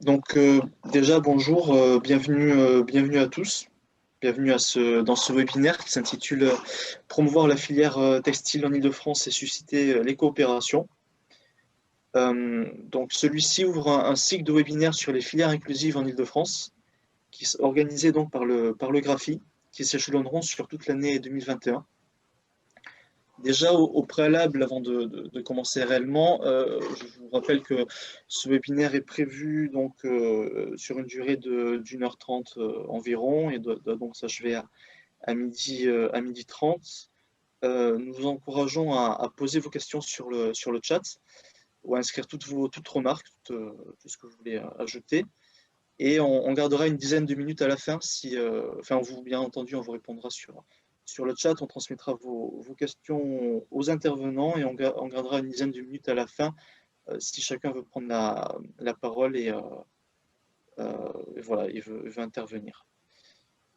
Donc déjà bonjour, bienvenue à tous, bienvenue dans ce webinaire qui s'intitule Promouvoir la filière textile en Île-de-France et susciter les coopérations. Donc celui-ci ouvre un cycle de webinaires sur les filières inclusives en Île-de-France, qui est organisé donc par le Graphi, qui s'échelonneront sur toute l'année 2021. Déjà, au préalable, avant de commencer réellement, je vous rappelle que ce webinaire est prévu donc, sur une durée d'une heure trente environ et doit donc s'achever à midi 30. Nous vous encourageons à poser vos questions sur le chat ou à inscrire toutes remarques, tout ce que vous voulez ajouter. Et on gardera une dizaine de minutes à la fin. Enfin, bien entendu, on vous répondra sur le chat. On transmettra vos questions aux intervenants et on gardera une dizaine de minutes à la fin si chacun veut prendre la parole et voilà, il veut intervenir.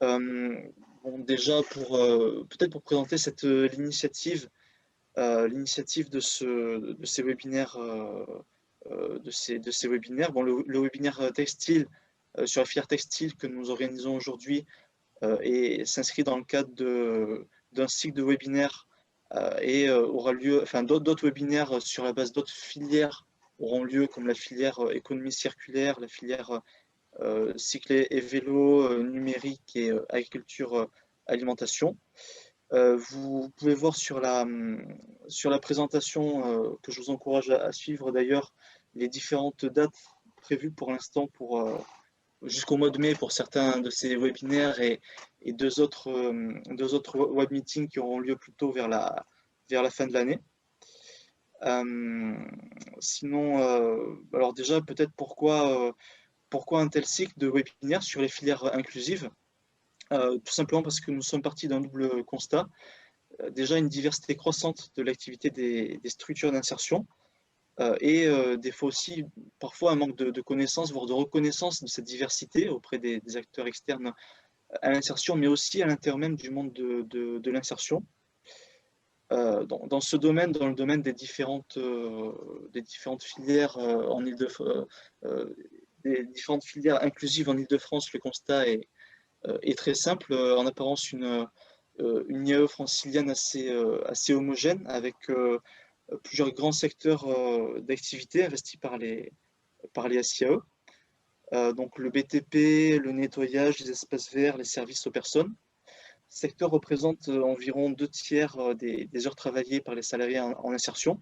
Bon, déjà, peut-être pour présenter l'initiative de ces webinaires, de ces webinaires. Bon, le webinaire textile sur la filière textile que nous organisons aujourd'hui et s'inscrit dans le cadre d'un cycle de webinaires et aura lieu, enfin d'autres webinaires sur la base d'autres filières auront lieu, comme la filière économie circulaire, la filière cycle et vélo, numérique et agriculture alimentation. Vous pouvez voir sur la présentation que je vous encourage à suivre d'ailleurs les différentes dates prévues pour l'instant jusqu'au mois de mai pour certains de ces webinaires et deux autres web meetings qui auront lieu plutôt vers la fin de l'année. Sinon, alors déjà peut-être pourquoi un tel cycle de webinaires sur les filières inclusives. Tout simplement parce que nous sommes partis d'un double constat. Déjà une diversité croissante de l'activité des structures d'insertion et des fois aussi parfois un manque de connaissances, voire de reconnaissance de cette diversité auprès des acteurs externes à l'insertion, mais aussi à l'intérieur même du monde de l'insertion. Dans ce domaine, dans le domaine des différentes filières en des différentes filières inclusives en Île-de-France, le constat est très simple. En apparence, une IAE francilienne assez homogène, avec plusieurs grands secteurs d'activité investis par les SIAE. Donc le BTP, le nettoyage, les espaces verts, les services aux personnes. Ce secteur représente environ 2 tiers des heures travaillées par les salariés en insertion.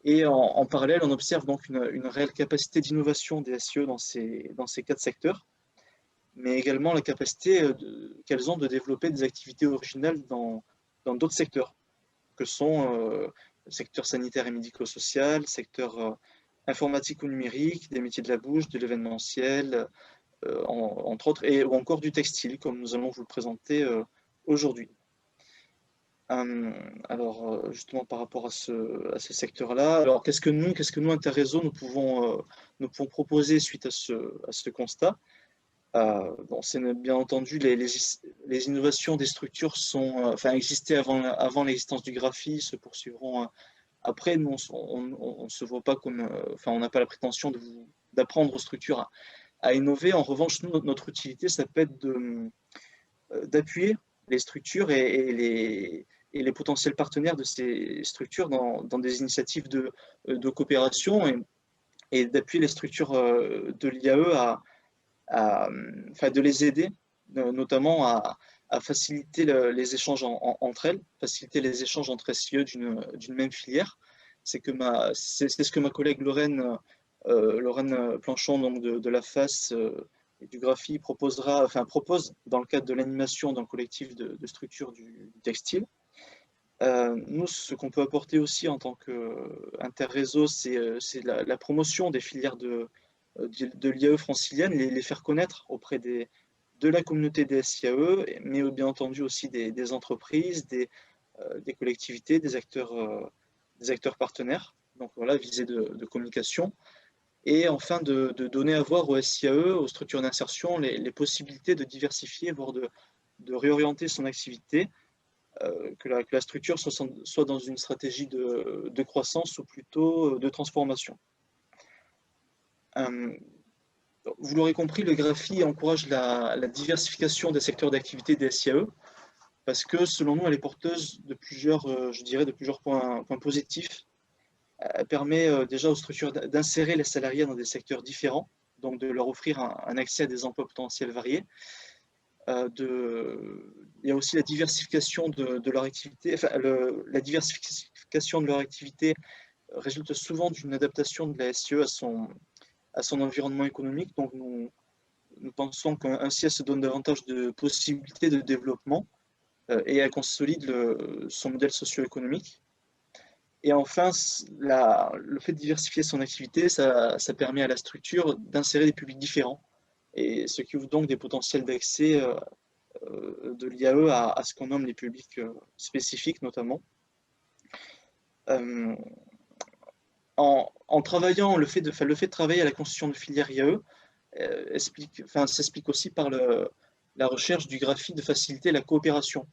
Et en parallèle, on observe donc une réelle capacité d'innovation des SIE dans ces 4 secteurs, mais également la capacité qu'elles ont de développer des activités originales dans d'autres secteurs, que sont le secteur sanitaire et médico-social, le secteur informatique ou numérique, des métiers de la bouche, de l'événementiel, entre autres, ou encore du textile, comme nous allons vous le présenter aujourd'hui. Alors, justement, par rapport à ce secteur-là, alors qu'est-ce que nous, Interréseau, nous pouvons proposer suite à ce constat? Bon, c'est bien entendu, les innovations des structures enfin, existaient avant l'existence du Graphi, se poursuivront après. Nous, on se voit pas comme, enfin, on n'a pas la prétention d'apprendre aux structures à innover. En revanche, nous, notre utilité, ça peut être d'appuyer les structures et les potentiels partenaires de ces structures dans des initiatives de coopération et d'appuyer les structures de l'IAE enfin, de les aider, notamment à faciliter les échanges entre elles, faciliter les échanges entre SIE d'une même filière. C'est ce que ma collègue Lorraine Planchon donc de la FAS et du Graphi propose dans le cadre de l'animation d'un collectif de structures du textile. Nous, ce qu'on peut apporter aussi en tant qu'interréseau, c'est la promotion des filières de l'IAE francilienne, les faire connaître auprès de la communauté des SIAE, mais bien entendu aussi des entreprises, des collectivités, des acteurs partenaires. Donc voilà, visée de communication. Et enfin, de donner à voir aux SIAE, aux structures d'insertion, les possibilités de diversifier, voire de réorienter son activité, que la structure soit dans une stratégie de croissance ou plutôt de transformation. Vous l'aurez compris, le GRAPHI encourage la diversification des secteurs d'activité des SIAE parce que, selon nous, elle est porteuse de plusieurs, je dirais, de plusieurs points positifs. Elle permet déjà aux structures d'insérer les salariés dans des secteurs différents, donc de leur offrir un accès à des emplois potentiels variés. Il y a aussi la diversification de leur activité. Enfin, la diversification de leur activité résulte souvent d'une adaptation de la SIE à son environnement économique. Donc, nous pensons qu'ainsi, elle se donne davantage de possibilités de développement et elle consolide son modèle socio-économique. Et enfin, le fait de diversifier son activité, ça permet à la structure d'insérer des publics différents, et ce qui ouvre donc des potentiels d'accès de l'IAE à ce qu'on nomme les publics spécifiques notamment. En travaillant, le fait de travailler à la constitution de filières IAE s'explique aussi par la recherche du GRAPHI de faciliter la coopération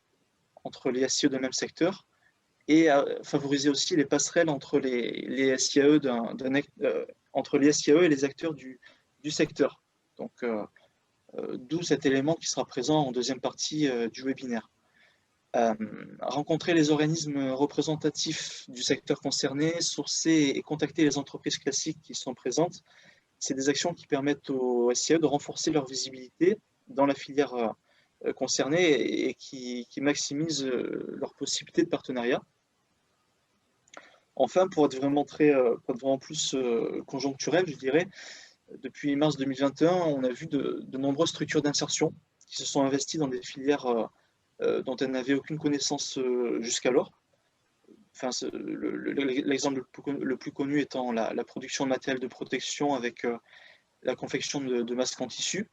entre les SIE de même secteur et à favoriser aussi les passerelles entre les SIAE entre les SIAE et les acteurs du secteur. Donc, d'où cet élément qui sera présent en deuxième partie du webinaire. Rencontrer les organismes représentatifs du secteur concerné, sourcer et contacter les entreprises classiques qui sont présentes, c'est des actions qui permettent aux SIAE de renforcer leur visibilité dans la filière concernée et qui maximisent leurs possibilités de partenariat. Enfin, pour être vraiment plus conjoncturel, je dirais, depuis mars 2021, on a vu de nombreuses structures d'insertion qui se sont investies dans des filières dont elles n'avaient aucune connaissance jusqu'alors. Enfin, l'exemple le plus connu étant la production de matériel de protection avec la confection de masques en tissu.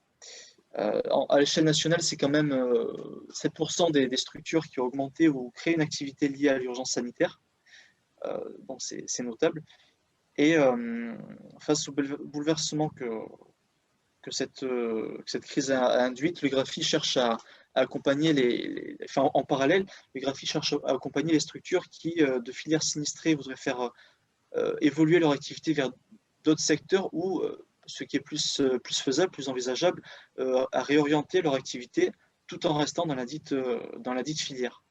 À l'échelle nationale, c'est quand même 7% des structures qui ont augmenté ou créé une activité liée à l'urgence sanitaire. Donc c'est notable. Et face au bouleversement que cette crise a induite, le GRAPHI cherche à accompagner en parallèle, le GRAPHI cherche à accompagner les structures qui, de filières sinistrées, voudraient faire évoluer leur activité vers d'autres secteurs ou, ce qui est plus faisable, plus envisageable, à réorienter leur activité tout en restant dans la dite filière.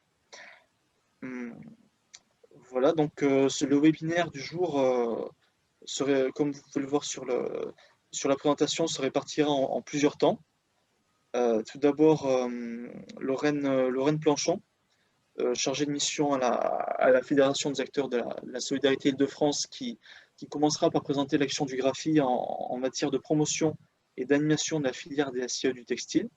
Voilà, donc le webinaire du jour serait, comme vous pouvez le voir sur la présentation, se répartira en plusieurs temps. Tout d'abord, Lorraine Planchon, chargée de mission à la Fédération des acteurs de la solidarité Île-de-France, qui commencera par présenter l'action du GRAPHI en matière de promotion et d'animation de la filière des SIE du textile.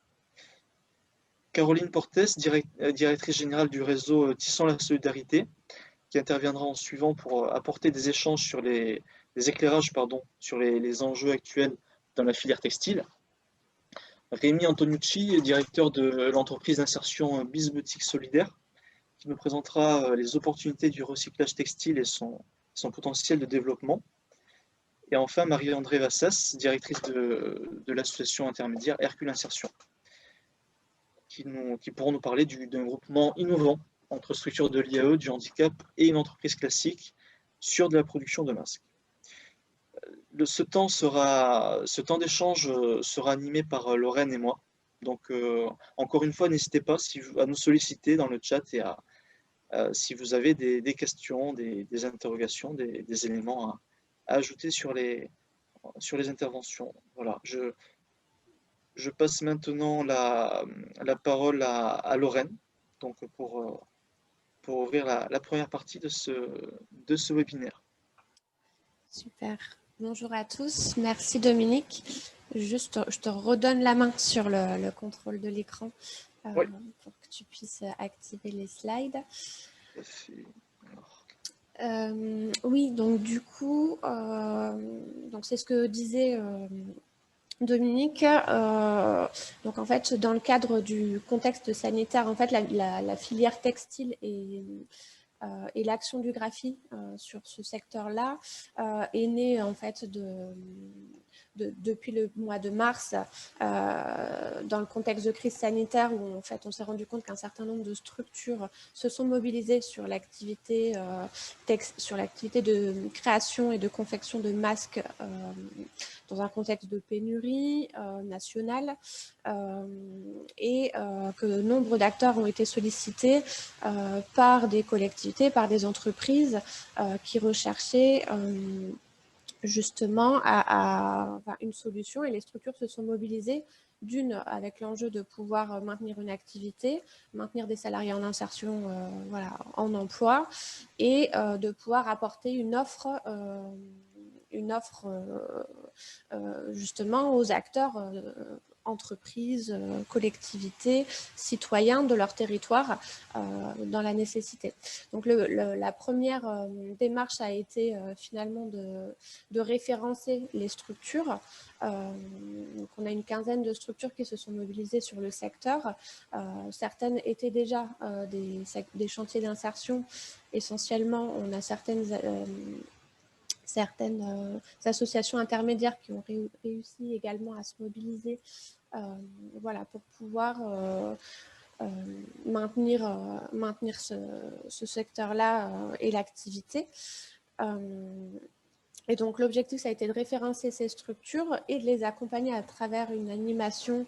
Caroline Portes, directrice générale du réseau Tissons la solidarité, qui interviendra en suivant pour apporter des échanges sur des éclairages sur les enjeux actuels dans la filière textile. Rémi Antonucci, directeur de l'entreprise d'insertion Bisboutique Solidaire, qui nous présentera les opportunités du recyclage textile et son potentiel de développement. Et enfin, Marie-André Vassas, directrice de l'association intermédiaire Hercule Insertion, qui pourront nous parler d'un groupement innovant entre structures de l'IAE, du handicap et une entreprise classique sur de la production de masques. Ce temps d'échange sera animé par Lorraine et moi. Donc, encore une fois, n'hésitez pas à nous solliciter dans le chat et si vous avez des questions, des interrogations, des éléments à ajouter sur les interventions. Voilà, je passe maintenant la parole à Lorraine, donc pour ouvrir la première partie de ce webinaire. Super. Bonjour à tous. Merci Dominique. Juste, je te redonne la main sur le contrôle de l'écran Oui. pour que tu puisses activer les slides. Oui, donc du coup, donc c'est ce que disait Dominique. Donc en fait, dans le cadre du contexte sanitaire, en fait, la filière textile et l'action du GRAPHI sur ce secteur-là est née en fait depuis le mois de mars, dans le contexte de crise sanitaire, où en fait on s'est rendu compte qu'un certain nombre de structures se sont mobilisées sur l'activité de création et de confection de masques dans un contexte de pénurie nationale, et que nombre d'acteurs ont été sollicités par des collectivités, par des entreprises qui recherchaient justement une solution, et les structures se sont mobilisées d'une avec l'enjeu de pouvoir maintenir une activité, maintenir des salariés en insertion en emploi, et de pouvoir apporter une offre justement aux acteurs entreprises, collectivités, citoyens de leur territoire dans la nécessité. Donc la première démarche a été finalement de référencer les structures. Donc on a une quinzaine de structures qui se sont mobilisées sur le secteur. Certaines étaient déjà des chantiers d'insertion. Essentiellement, on a certaines associations intermédiaires qui ont réussi également à se mobiliser pour pouvoir maintenir ce secteur-là et l'activité. Et donc l'objectif, ça a été de référencer ces structures et de les accompagner à travers une animation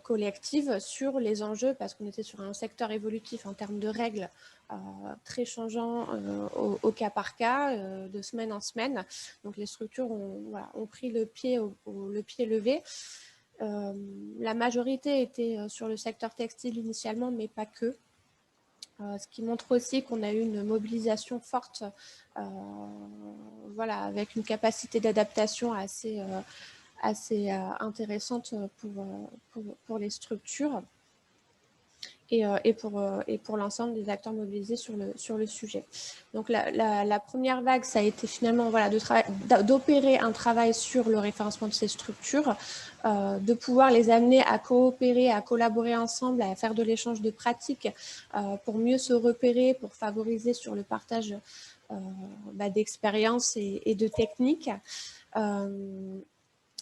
collective sur les enjeux, parce qu'on était sur un secteur évolutif en termes de règles très changeant au cas par cas, de semaine en semaine. Donc les structures ont pris le pied levé. La majorité était sur le secteur textile initialement, mais pas que. Ce qui montre aussi qu'on a eu une mobilisation forte, avec une capacité d'adaptation assez intéressante pour les structures et pour l'ensemble des acteurs mobilisés sur le sujet. Donc la première vague, ça a été finalement d'opérer un travail sur le référencement de ces structures, de pouvoir les amener à coopérer, à collaborer ensemble, à faire de l'échange de pratiques pour mieux se repérer, pour favoriser sur le partage d'expériences et de techniques.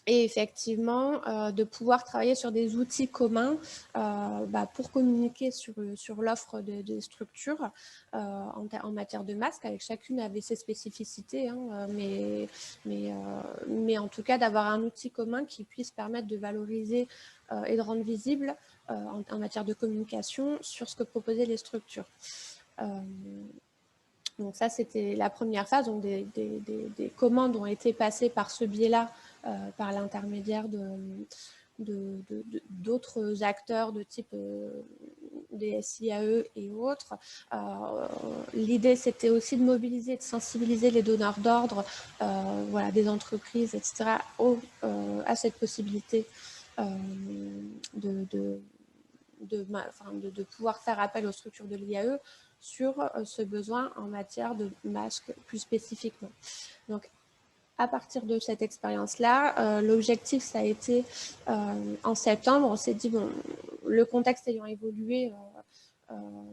Et effectivement, de pouvoir travailler sur des outils communs pour communiquer sur l'offre des structures en matière de masques. Avec chacune avait ses spécificités, mais en tout cas d'avoir un outil commun qui puisse permettre de valoriser et de rendre visible en matière de communication sur ce que proposaient les structures. Donc ça, c'était la première phase. Donc des commandes ont été passées par ce biais-là, par l'intermédiaire d'autres acteurs de type des SIAE et autres. L'idée, c'était aussi de mobiliser, de sensibiliser les donneurs d'ordre, des entreprises, etc., à cette possibilité de pouvoir faire appel aux structures de l'IAE sur ce besoin en matière de masques plus spécifiquement. Donc, à partir de cette expérience-là, l'objectif, ça a été en septembre, on s'est dit, le contexte ayant évolué,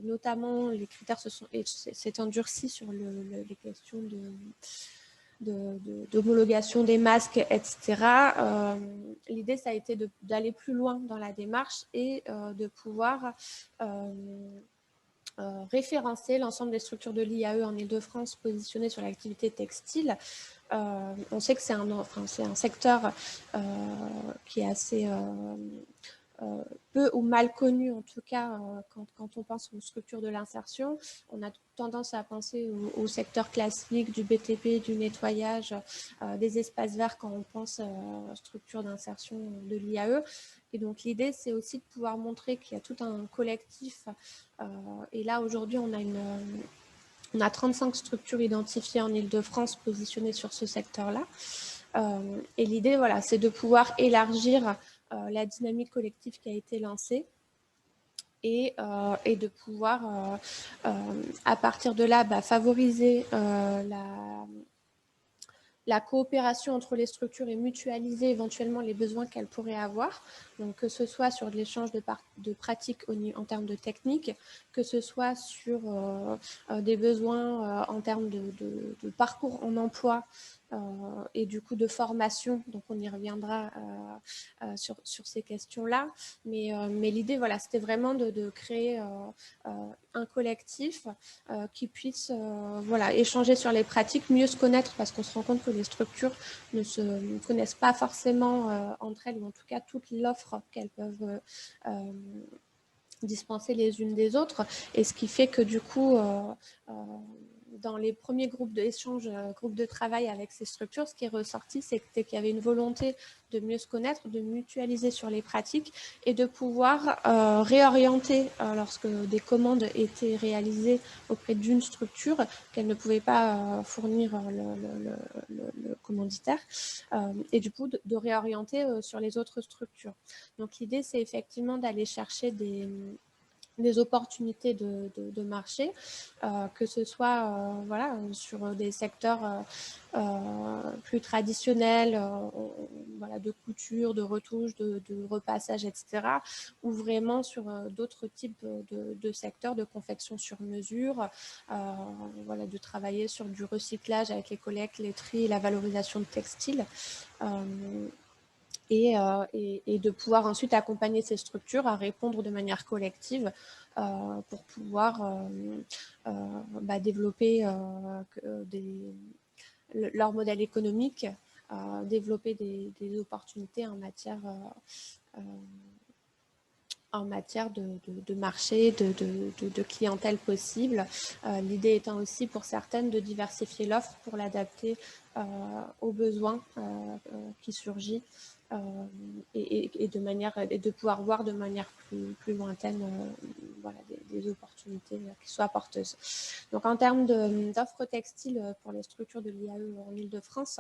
notamment les critères s'est endurci sur les questions d'homologation des masques, etc. L'idée, ça a été d'aller plus loin dans la démarche et de pouvoir référencer l'ensemble des structures de l'IAE en Île-de-France positionnées sur l'activité textile. On sait que c'est un secteur qui est assez peu ou mal connu, en tout cas quand on pense aux structures de l'insertion. On a tendance à penser au secteur classique du BTP, du nettoyage, des espaces verts quand on pense aux structures d'insertion de l'IAE. Et donc l'idée, c'est aussi de pouvoir montrer qu'il y a tout un collectif. Et là, aujourd'hui, on a 35 structures identifiées en Île-de-France positionnées sur ce secteur-là. Et l'idée, c'est de pouvoir élargir la dynamique collective qui a été lancée et de pouvoir, à partir de là, favoriser la coopération entre les structures et mutualiser éventuellement les besoins qu'elles pourraient avoir. Donc, que ce soit sur l'échange de pratiques en termes de technique, que ce soit sur des besoins en termes de parcours en emploi et du coup de formation. Donc on y reviendra sur ces questions-là. Mais l'idée, voilà, c'était vraiment de créer un collectif qui puisse voilà, échanger sur les pratiques, mieux se connaître, parce qu'on se rend compte que les structures ne se connaissent pas forcément entre elles, ou en tout cas toute l'offre qu'elles peuvent dispenser les unes des autres. Et ce qui fait que du coup, dans les premiers groupes d'échange, groupes de travail avec ces structures, ce qui est ressorti, c'était qu'il y avait une volonté de mieux se connaître, de mutualiser sur les pratiques et de pouvoir réorienter lorsque des commandes étaient réalisées auprès d'une structure qu'elle ne pouvait pas fournir le commanditaire, et du coup de réorienter sur les autres structures. Donc l'idée, c'est effectivement d'aller chercher des opportunités de marché, que ce soit voilà, sur des secteurs plus traditionnels, voilà, de couture, de retouche, de repassage, etc., ou vraiment sur d'autres types de secteurs de confection sur mesure, voilà, de travailler sur du recyclage avec les collectes, les tris, la valorisation de textiles. Et de pouvoir ensuite accompagner ces structures à répondre de manière collective pour pouvoir développer leur modèle économique, développer des opportunités en matière de marché, de clientèle possible. L'idée étant aussi pour certaines de diversifier l'offre pour l'adapter aux besoins qui surgissent et de pouvoir voir de manière plus lointaine voilà, des opportunités qui soient porteuses. Donc en termes d'offres textiles pour les structures de l'IAE en Ile-de-France,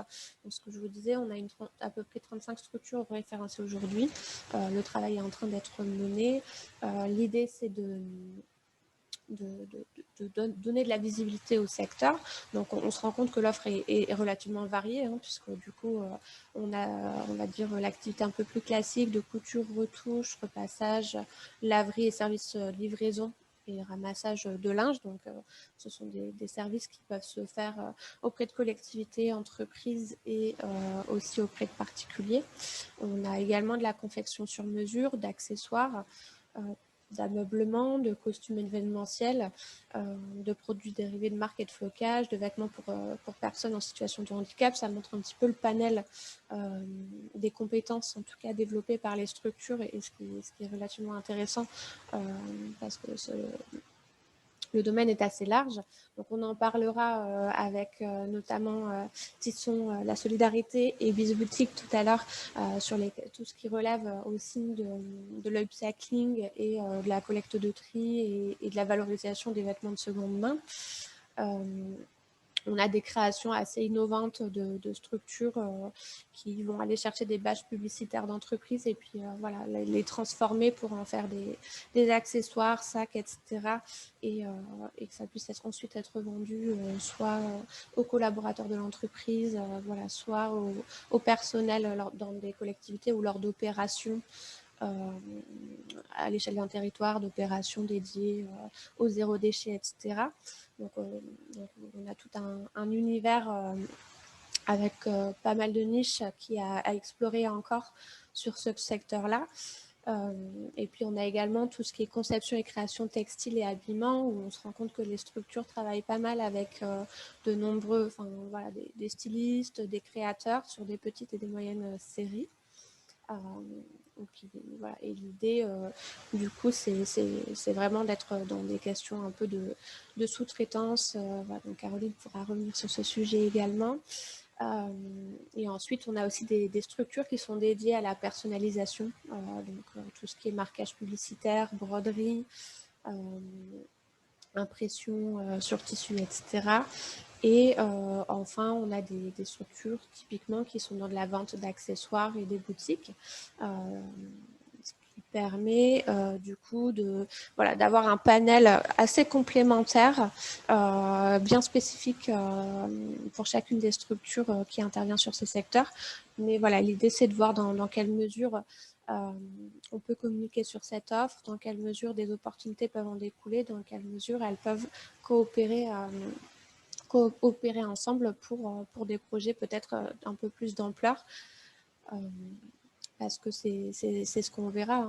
ce que je vous disais, on a à peu près 35 structures référencées aujourd'hui. Le travail est en train d'être mené. L'idée, c'est de donner de la visibilité au secteur. Donc on se rend compte que l'offre est relativement variée, hein, puisque du coup on a, on va dire, l'activité un peu plus classique de couture, retouche, repassage, laverie et services livraison et ramassage de linge. Donc ce sont des services qui peuvent se faire auprès de collectivités, entreprises et aussi auprès de particuliers. On a également de la confection sur mesure, d'accessoires, d'ameublement, de costumes événementiels, de produits dérivés de marques et de flocage, de vêtements pour personnes en situation de handicap. Ça montre un petit peu le panel des compétences, en tout cas développées par les structures, et ce qui est relativement intéressant parce que le domaine est assez large. Donc on en parlera avec notamment Tisson, la solidarité, et Bizboutique tout à l'heure sur tout ce qui relève aussi de l'upcycling et de la collecte de tri et de la valorisation des vêtements de seconde main. On a des créations assez innovantes de structures qui vont aller chercher des badges publicitaires d'entreprises et puis voilà, les transformer pour en faire des accessoires, sacs, etc. Et que ça puisse ensuite être vendu soit aux collaborateurs de l'entreprise, voilà, soit au personnel dans des collectivités ou lors d'opérations à l'échelle d'un territoire, d'opérations dédiées au zéro déchet, etc. Donc on a tout un univers avec pas mal de niches qui à explorer encore sur ce secteur-là. Et puis on a également tout ce qui est conception et création textile et habillement, où on se rend compte que les structures travaillent pas mal avec de nombreux, enfin voilà, des stylistes, des créateurs sur des petites et des moyennes séries. Voilà. Et l'idée, du coup, c'est vraiment d'être dans des questions un peu de sous-traitance. Voilà. Donc Caroline pourra revenir sur ce sujet également. Et ensuite, on a aussi des structures qui sont dédiées à la personnalisation, donc tout ce qui est marquage publicitaire, broderie, impression sur tissu, etc. Et enfin, on a des structures typiquement qui sont dans de la vente d'accessoires et des boutiques, ce qui permet du coup voilà, d'avoir un panel assez complémentaire, bien spécifique pour chacune des structures qui intervient sur ces secteurs. Mais voilà, l'idée, c'est de voir dans quelle mesure on peut communiquer sur cette offre, dans quelle mesure des opportunités peuvent en découler, dans quelle mesure elles peuvent coopérer coopérer ensemble pour des projets peut-être un peu plus d'ampleur. Parce que c'est ce qu'on verra.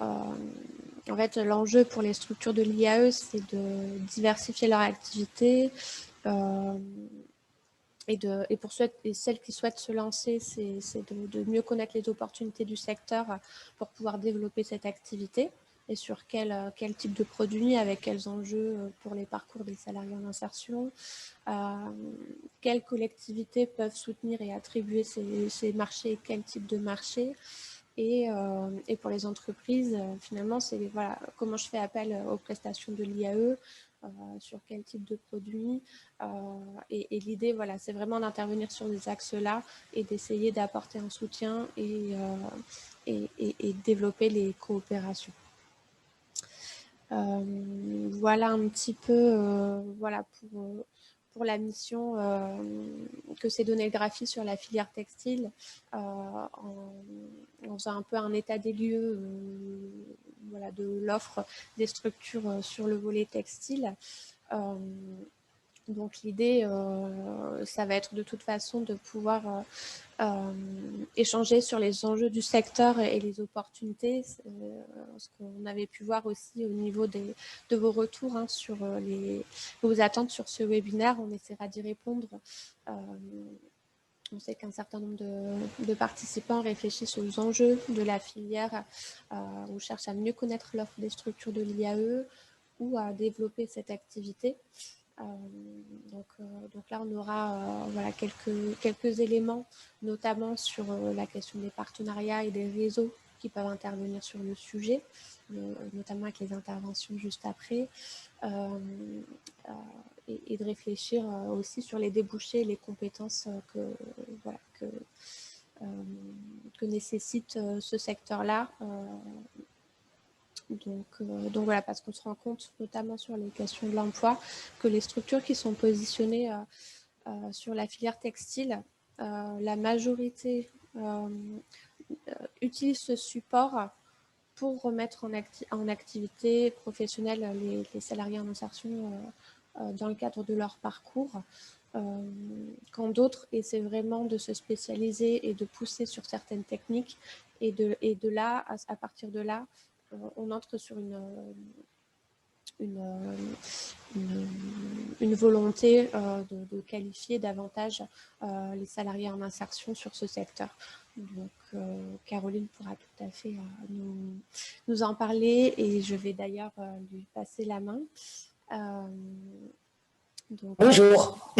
En fait, l'enjeu pour les structures de l'IAE, c'est de diversifier leur activité. Et pour celles qui souhaitent se lancer, c'est de mieux connaître les opportunités du secteur pour pouvoir développer cette activité et sur quel type de produit, avec quels enjeux pour les parcours des salariés en insertion, quelles collectivités peuvent soutenir et attribuer ces marchés, quel type de marché. Et pour les entreprises, finalement, c'est voilà, comment je fais appel aux prestations de l'IAE, sur quel type de produit. Et l'idée, voilà, c'est vraiment d'intervenir sur des axes-là et d'essayer d'apporter un soutien et développer les coopérations. Voilà un petit peu voilà pour la mission que s'est donnée le Graphi sur la filière textile, en faisant un peu un état des lieux voilà, de l'offre des structures sur le volet textile. Donc l'idée, ça va être de toute façon de pouvoir échanger sur les enjeux du secteur et les opportunités, ce qu'on avait pu voir aussi au niveau de vos retours sur vos attentes sur ce webinaire. On essaiera d'y répondre. On sait qu'un certain nombre de participants réfléchissent aux enjeux de la filière ou cherchent à mieux connaître l'offre des structures de l'IAE ou à développer cette activité. Donc là, on aura voilà, quelques éléments, notamment sur la question des partenariats et des réseaux qui peuvent intervenir sur le sujet, notamment avec les interventions juste après, et de réfléchir aussi sur les débouchés et les compétences que nécessite ce secteur-là. Donc voilà, parce qu'on se rend compte, notamment sur les questions de l'emploi, que les structures qui sont positionnées sur la filière textile, la majorité utilise ce support pour remettre en activité professionnelle les salariés en insertion dans le cadre de leur parcours. Quand d'autres essaient vraiment de se spécialiser et de pousser sur certaines techniques, et de là, à partir de là, on entre sur une volonté de qualifier davantage les salariés en insertion sur ce secteur. Donc, Caroline pourra tout à fait nous en parler, et je vais d'ailleurs lui passer la main. Bonjour.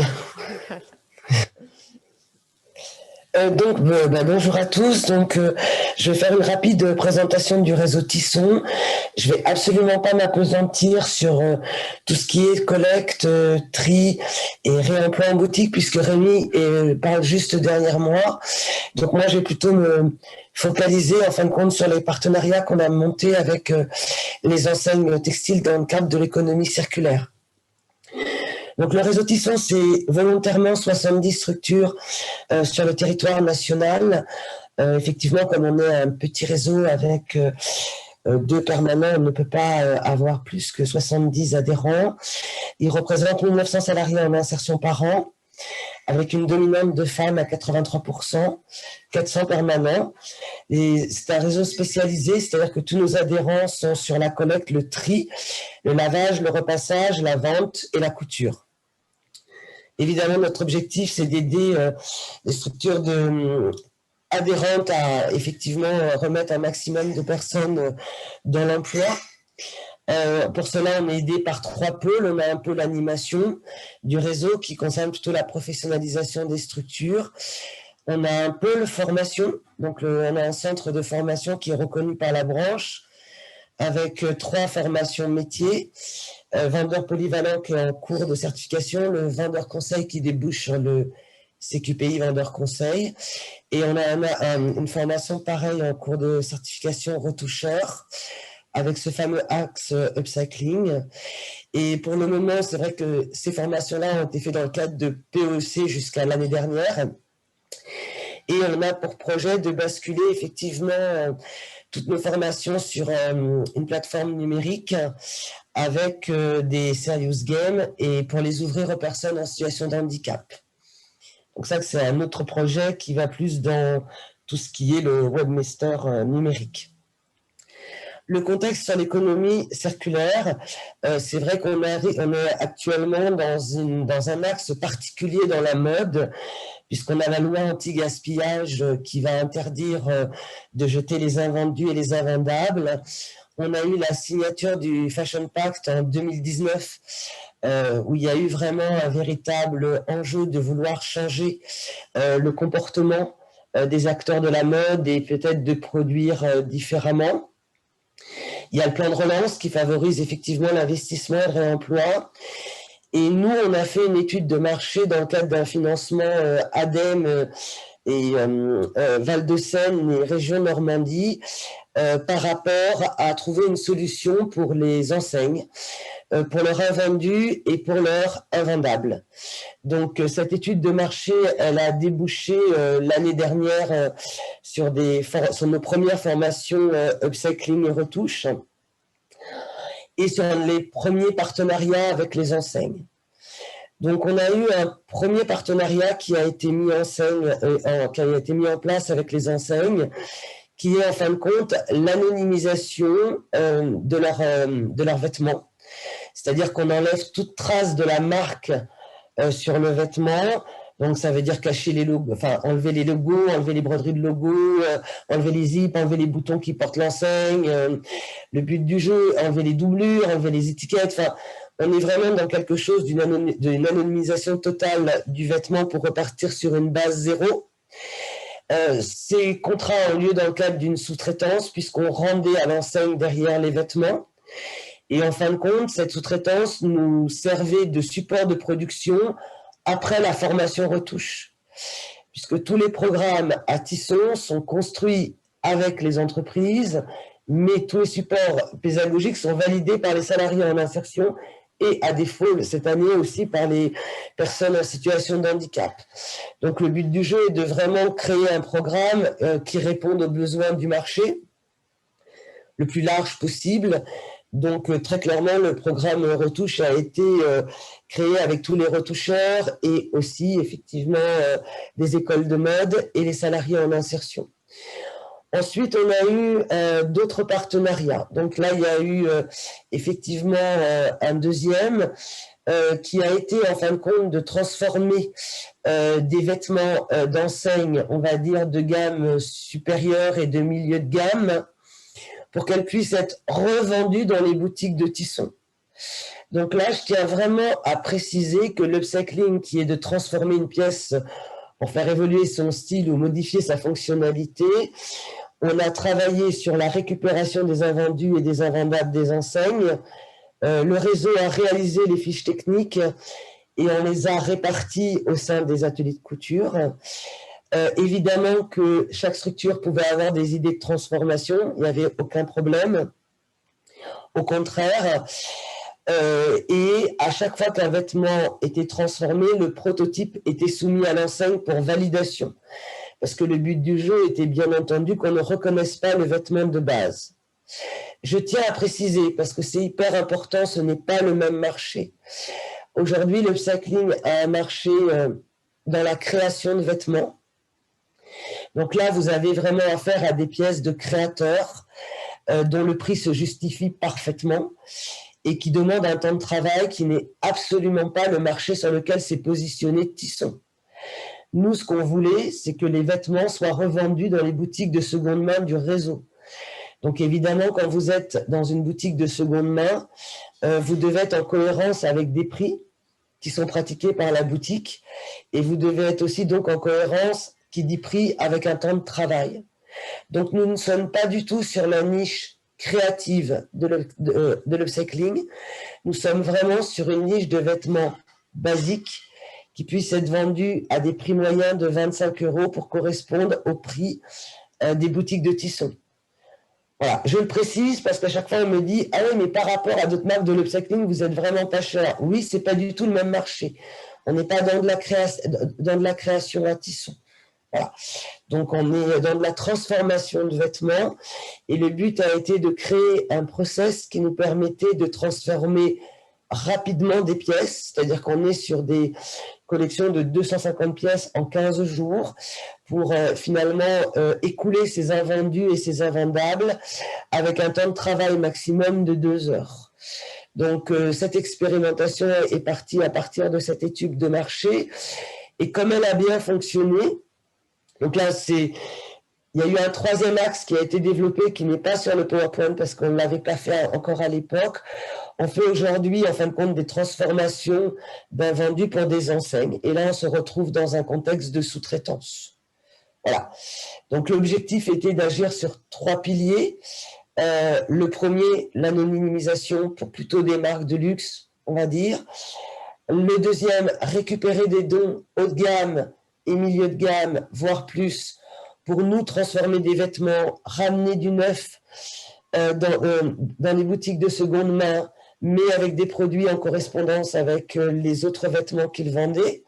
Bonjour à tous. Je vais faire une rapide présentation du réseau Tisson. Je vais absolument pas m'appesantir sur tout ce qui est collecte, tri et réemploi en boutique, puisque Rémi parle juste derrière moi. Donc moi, je vais plutôt me focaliser en fin de compte sur les partenariats qu'on a montés avec les enseignes textiles dans le cadre de l'économie circulaire. Donc le réseau Tisson, c'est volontairement 70 structures sur le territoire national. Effectivement, comme on est un petit réseau avec 2 permanents, on ne peut pas avoir plus que 70 adhérents. Ils représentent 1900 salariés en insertion par an, avec une dominante de femmes à 83%, 400 permanents. Et c'est un réseau spécialisé, c'est-à-dire que tous nos adhérents sont sur la collecte, le tri, le lavage, le repassage, la vente et la couture. Évidemment, notre objectif, c'est d'aider les structures adhérentes à effectivement remettre un maximum de personnes dans l'emploi. Pour cela, on est aidé par 3 pôles. On a un pôle animation du réseau qui concerne plutôt la professionnalisation des structures. On a un pôle formation, donc on a un centre de formation qui est reconnu par la branche, avec 3 formations métiers. Vendeur polyvalent qui est en cours de certification, le vendeur conseil qui débouche sur le CQPI vendeur conseil, et on a une formation pareille en cours de certification retoucheur avec ce fameux axe upcycling. Et pour le moment, c'est vrai que ces formations-là ont été faites dans le cadre de PEC jusqu'à l'année dernière. Et on a pour projet de basculer effectivement toutes nos formations sur une plateforme numérique avec des serious games et pour les ouvrir aux personnes en situation de handicap. Donc ça, c'est un autre projet qui va plus dans tout ce qui est le webmaster numérique. Le contexte sur l'économie circulaire, c'est vrai qu'on est actuellement dans un axe particulier dans la mode, puisqu'on a la loi anti-gaspillage qui va interdire de jeter les invendus et les invendables. On a eu la signature du Fashion Pact en 2019, où il y a eu vraiment un véritable enjeu de vouloir changer le comportement des acteurs de la mode et peut-être de produire différemment. Il y a le plan de relance qui favorise effectivement l'investissement et le réemploi. Et nous, on a fait une étude de marché dans le cadre d'un financement ADEME et Val-de-Seine et région Normandie par rapport à trouver une solution pour les enseignes, pour leurs invendus et pour leurs invendables. Donc, cette étude de marché, elle a débouché l'année dernière sur nos premières formations upcycling et retouche et sur les premiers partenariats avec les enseignes. Donc, on a eu un premier partenariat qui a été mis en place avec les enseignes, qui est en fin de compte l'anonymisation de leurs vêtements. C'est-à-dire qu'on enlève toute trace de la marque sur le vêtement. Donc, ça veut dire cacher les logos, enfin, enlever les logos, enlever les broderies de logos, enlever les zips, enlever les boutons qui portent l'enseigne. Le but du jeu, enlever les doublures, enlever les étiquettes. Enfin, on est vraiment dans quelque chose d'une anonymisation totale du vêtement pour repartir sur une base zéro. Ces contrats ont lieu dans le cadre d'une sous-traitance puisqu'on rendait à l'enseigne derrière les vêtements. Et en fin de compte, cette sous-traitance nous servait de support de production après la formation retouche, puisque tous les programmes à Tisson sont construits avec les entreprises, mais tous les supports pédagogiques sont validés par les salariés en insertion et à défaut, cette année aussi, par les personnes en situation de handicap. Donc le but du jeu est de vraiment créer un programme qui réponde aux besoins du marché le plus large possible. Donc très clairement, le programme retouche a été créé avec tous les retoucheurs et aussi effectivement des écoles de mode et les salariés en insertion. Ensuite, on a eu d'autres partenariats. Donc là, il y a eu effectivement un deuxième qui a été en fin de compte de transformer des vêtements d'enseigne, on va dire de gamme supérieure et de milieu de gamme, pour qu'elles puissent être revendues dans les boutiques de Tisson. Donc là, je tiens vraiment à préciser que l'upcycling, qui est de transformer une pièce pour faire évoluer son style ou modifier sa fonctionnalité, on a travaillé sur la récupération des invendus et des invendables des enseignes. Le réseau a réalisé les fiches techniques et on les a réparties au sein des ateliers de couture. Évidemment que chaque structure pouvait avoir des idées de transformation, il n'y avait aucun problème. Au contraire, et à chaque fois qu'un vêtement était transformé, le prototype était soumis à l'enseigne pour validation. Parce que le but du jeu était bien entendu qu'on ne reconnaisse pas le vêtement de base. Je tiens à préciser, parce que c'est hyper important, ce n'est pas le même marché. Aujourd'hui, le upcycling a un marché dans la création de vêtements. Donc là, vous avez vraiment affaire à des pièces de créateurs dont le prix se justifie parfaitement et qui demandent un temps de travail qui n'est absolument pas le marché sur lequel s'est positionné Tisson. Nous, ce qu'on voulait, c'est que les vêtements soient revendus dans les boutiques de seconde main du réseau. Donc évidemment, quand vous êtes dans une boutique de seconde main, vous devez être en cohérence avec des prix qui sont pratiqués par la boutique et vous devez être aussi donc en cohérence, qui dit prix, avec un temps de travail. Donc nous ne sommes pas du tout sur la niche créative de l'upcycling. Nous sommes vraiment sur une niche de vêtements basiques qui puissent être vendus à des prix moyens de 25 € pour correspondre au prix des boutiques de Tisson. Voilà, je le précise parce qu'à chaque fois on me dit « Ah oui, mais par rapport à d'autres marques de l'upcycling, vous êtes vraiment pas cher. » Oui, c'est pas du tout le même marché. On n'est pas dans de la création à Tisson. Voilà. Donc, on est dans de la transformation de vêtements et le but a été de créer un process qui nous permettait de transformer rapidement des pièces, c'est-à-dire qu'on est sur des collections de 250 pièces en 15 jours pour finalement écouler ces invendus et ces invendables avec un temps de travail maximum de 2 heures. Donc, cette expérimentation est partie à partir de cette étude de marché et comme elle a bien fonctionné, donc là, il y a eu un troisième axe qui a été développé, qui n'est pas sur le PowerPoint parce qu'on ne l'avait pas fait encore à l'époque. On fait aujourd'hui, en fin de compte, des transformations d'invendus pour des enseignes. Et là, on se retrouve dans un contexte de sous-traitance. Voilà. Donc, l'objectif était d'agir sur 3 piliers. Le premier, l'anonymisation pour plutôt des marques de luxe, on va dire. Le deuxième, récupérer des dons haut de gamme et milieu de gamme, voire plus, pour nous transformer des vêtements, ramener du neuf dans les boutiques de seconde main, mais avec des produits en correspondance avec les autres vêtements qu'ils vendaient.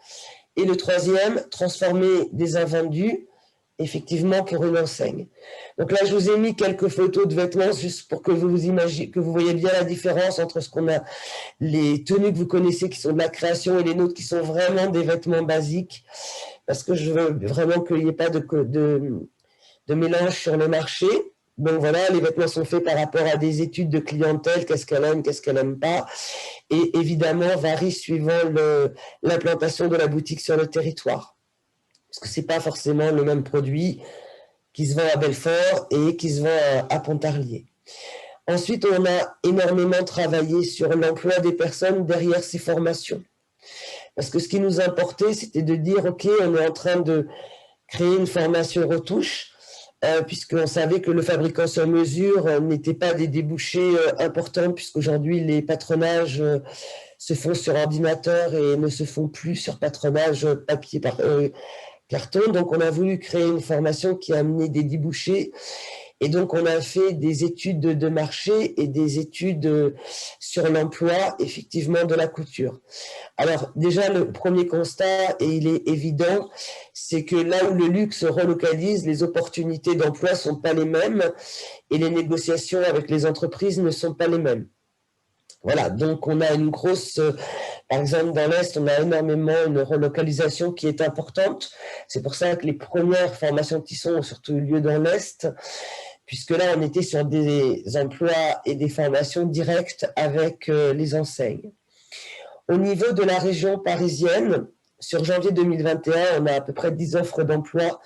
Et le troisième, transformer des invendus, effectivement, pour une enseigne. Donc là, je vous ai mis quelques photos de vêtements juste pour que vous imaginez, que vous voyez bien la différence entre ce qu'on a, les tenues que vous connaissez qui sont de la création et les nôtres qui sont vraiment des vêtements basiques, parce que je veux vraiment qu'il n'y ait pas de mélange sur le marché. Donc voilà, les vêtements sont faits par rapport à des études de clientèle, qu'est-ce qu'elle aime pas, et évidemment varient suivant l'implantation de la boutique sur le territoire. Parce que ce n'est pas forcément le même produit qui se vend à Belfort et qui se vend à Pontarlier. Ensuite, on a énormément travaillé sur l'emploi des personnes derrière ces formations. Parce que ce qui nous importait, c'était de dire, OK, on est en train de créer une formation retouche, puisqu'on savait que le fabricant sur mesure n'était pas des débouchés importants, puisqu'aujourd'hui, les patronages se font sur ordinateur et ne se font plus sur patronage papier carton. Donc, on a voulu créer une formation qui a amené des débouchés. Et donc, on a fait des études de marché et des études sur l'emploi, effectivement, de la couture. Alors, déjà, le premier constat, et il est évident, c'est que là où le luxe se relocalise, les opportunités d'emploi ne sont pas les mêmes et les négociations avec les entreprises ne sont pas les mêmes. Voilà, donc on a une grosse, par exemple dans l'Est, on a énormément une relocalisation qui est importante. C'est pour ça que les premières formations de Tisson ont surtout eu lieu dans l'Est, puisque là on était sur des emplois et des formations directes avec les enseignes. Au niveau de la région parisienne, sur janvier 2021, on a à peu près 10 offres d'emploi.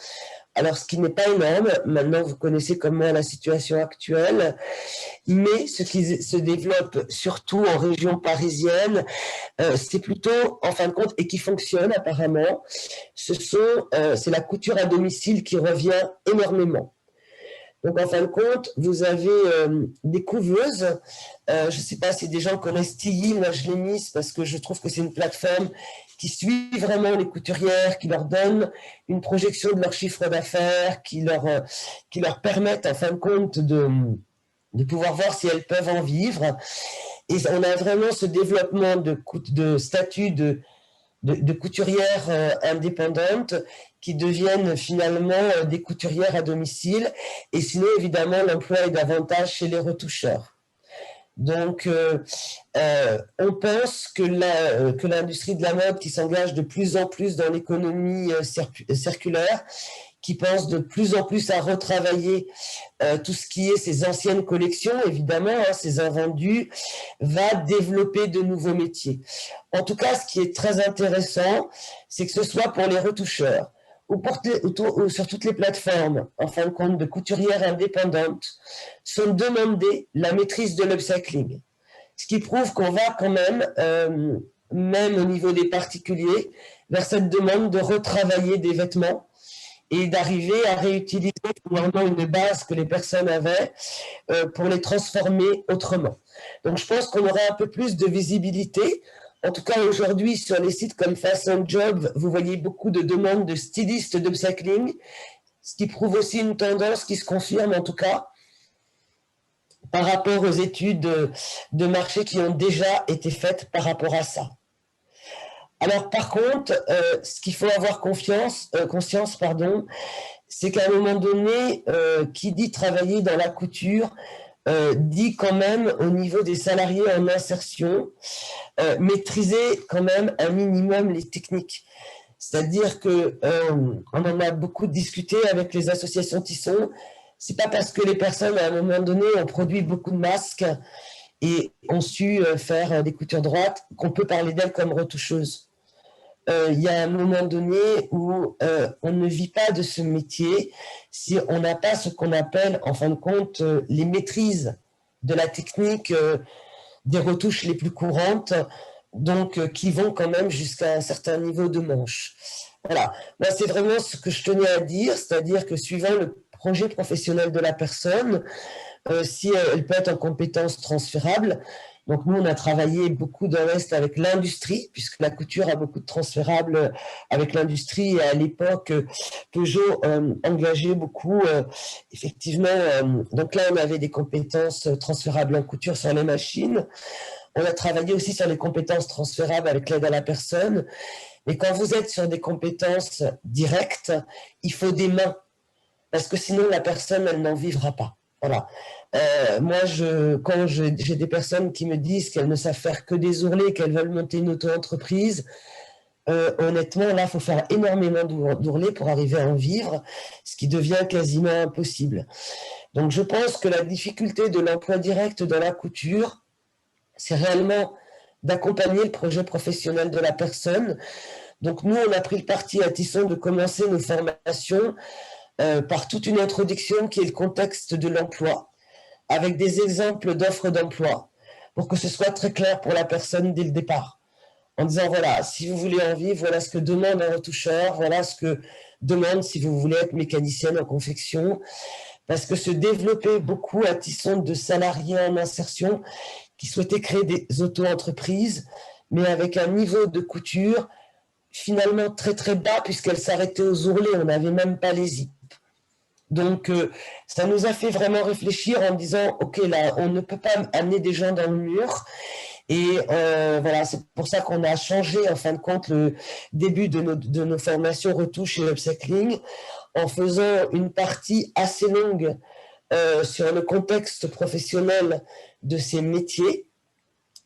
Alors, ce qui n'est pas énorme, maintenant vous connaissez comme moi la situation actuelle, mais ce qui se développe surtout en région parisienne, c'est plutôt, en fin de compte, et qui fonctionne apparemment, c'est la couture à domicile qui revient énormément. Donc, en fin de compte, vous avez des couveuses. Je ne sais pas si des gens connaissent Tilly. Moi, je l'ai mise parce que je trouve que c'est une plateforme qui suit vraiment les couturières, qui leur donne une projection de leur chiffre d'affaires, qui leur permettent, en fin de compte, de pouvoir voir si elles peuvent en vivre. Et on a vraiment ce développement de statut de couturières indépendantes qui deviennent finalement des couturières à domicile. Et sinon, évidemment, l'emploi est davantage chez les retoucheurs. Donc, on pense que l'industrie de la mode qui s'engage de plus en plus dans l'économie circulaire, qui pense de plus en plus à retravailler tout ce qui est ces anciennes collections, évidemment, ces invendus, va développer de nouveaux métiers. En tout cas, ce qui est très intéressant, c'est que ce soit pour les retoucheurs ou sur toutes les plateformes, en fin de compte, de couturières indépendantes, sont demandées la maîtrise de l'upcycling. Ce qui prouve qu'on va quand même, même au niveau des particuliers, vers cette demande de retravailler des vêtements et d'arriver à réutiliser finalement une base que les personnes avaient pour les transformer autrement. Donc je pense qu'on aura un peu plus de visibilité. En tout cas, aujourd'hui, sur les sites comme Fashion Job, vous voyez beaucoup de demandes de stylistes d'upcycling, ce qui prouve aussi une tendance qui se confirme, en tout cas, par rapport aux études de marché qui ont déjà été faites par rapport à ça. Alors, par contre, ce qu'il faut avoir conscience, pardon, c'est qu'à un moment donné, qui dit travailler dans la couture, dit quand même au niveau des salariés en insertion, maîtriser quand même un minimum les techniques. C'est-à-dire que on en a beaucoup discuté avec les associations tissons. C'est pas parce que les personnes à un moment donné ont produit beaucoup de masques et ont su faire des coutures droites qu'on peut parler d'elles comme retoucheuses. Il y a un moment donné où on ne vit pas de ce métier si on n'a pas ce qu'on appelle, en fin de compte, les maîtrises de la technique des retouches les plus courantes, donc qui vont quand même jusqu'à un certain niveau de manche. Voilà, moi c'est vraiment ce que je tenais à dire, c'est-à-dire que suivant le projet professionnel de la personne, si elle peut être en compétences transférables. Donc nous, on a travaillé beaucoup dans l'Est avec l'industrie, puisque la couture a beaucoup de transférables avec l'industrie. Et à l'époque, Peugeot engageait beaucoup, effectivement. Donc là, on avait des compétences transférables en couture sur les machines. On a travaillé aussi sur les compétences transférables avec l'aide à la personne. Mais quand vous êtes sur des compétences directes, il faut des mains, parce que sinon la personne, elle n'en vivra pas. Voilà. Moi, quand j'ai des personnes qui me disent qu'elles ne savent faire que des ourlets, qu'elles veulent monter une auto-entreprise, honnêtement, là, il faut faire énormément d'ourlets pour arriver à en vivre, ce qui devient quasiment impossible. Donc, je pense que la difficulté de l'emploi direct dans la couture, c'est réellement d'accompagner le projet professionnel de la personne. Donc, nous, on a pris le parti à Tisson de commencer nos formations par toute une introduction qui est le contexte de l'emploi, avec des exemples d'offres d'emploi, pour que ce soit très clair pour la personne dès le départ, en disant, voilà, si vous voulez en vivre, voilà ce que demande un retoucheur, voilà ce que demande si vous voulez être mécanicienne en confection, parce que se développer beaucoup à Tisson de salariés en insertion qui souhaitaient créer des auto-entreprises, mais avec un niveau de couture finalement très très bas, puisqu'elle s'arrêtait aux ourlets, on n'avait même pas les zips. Donc, ça nous a fait vraiment réfléchir en disant, OK, là, on ne peut pas amener des gens dans le mur. Et voilà, c'est pour ça qu'on a changé, en fin de compte, le début de nos formations retouche et upcycling, en faisant une partie assez longue sur le contexte professionnel de ces métiers.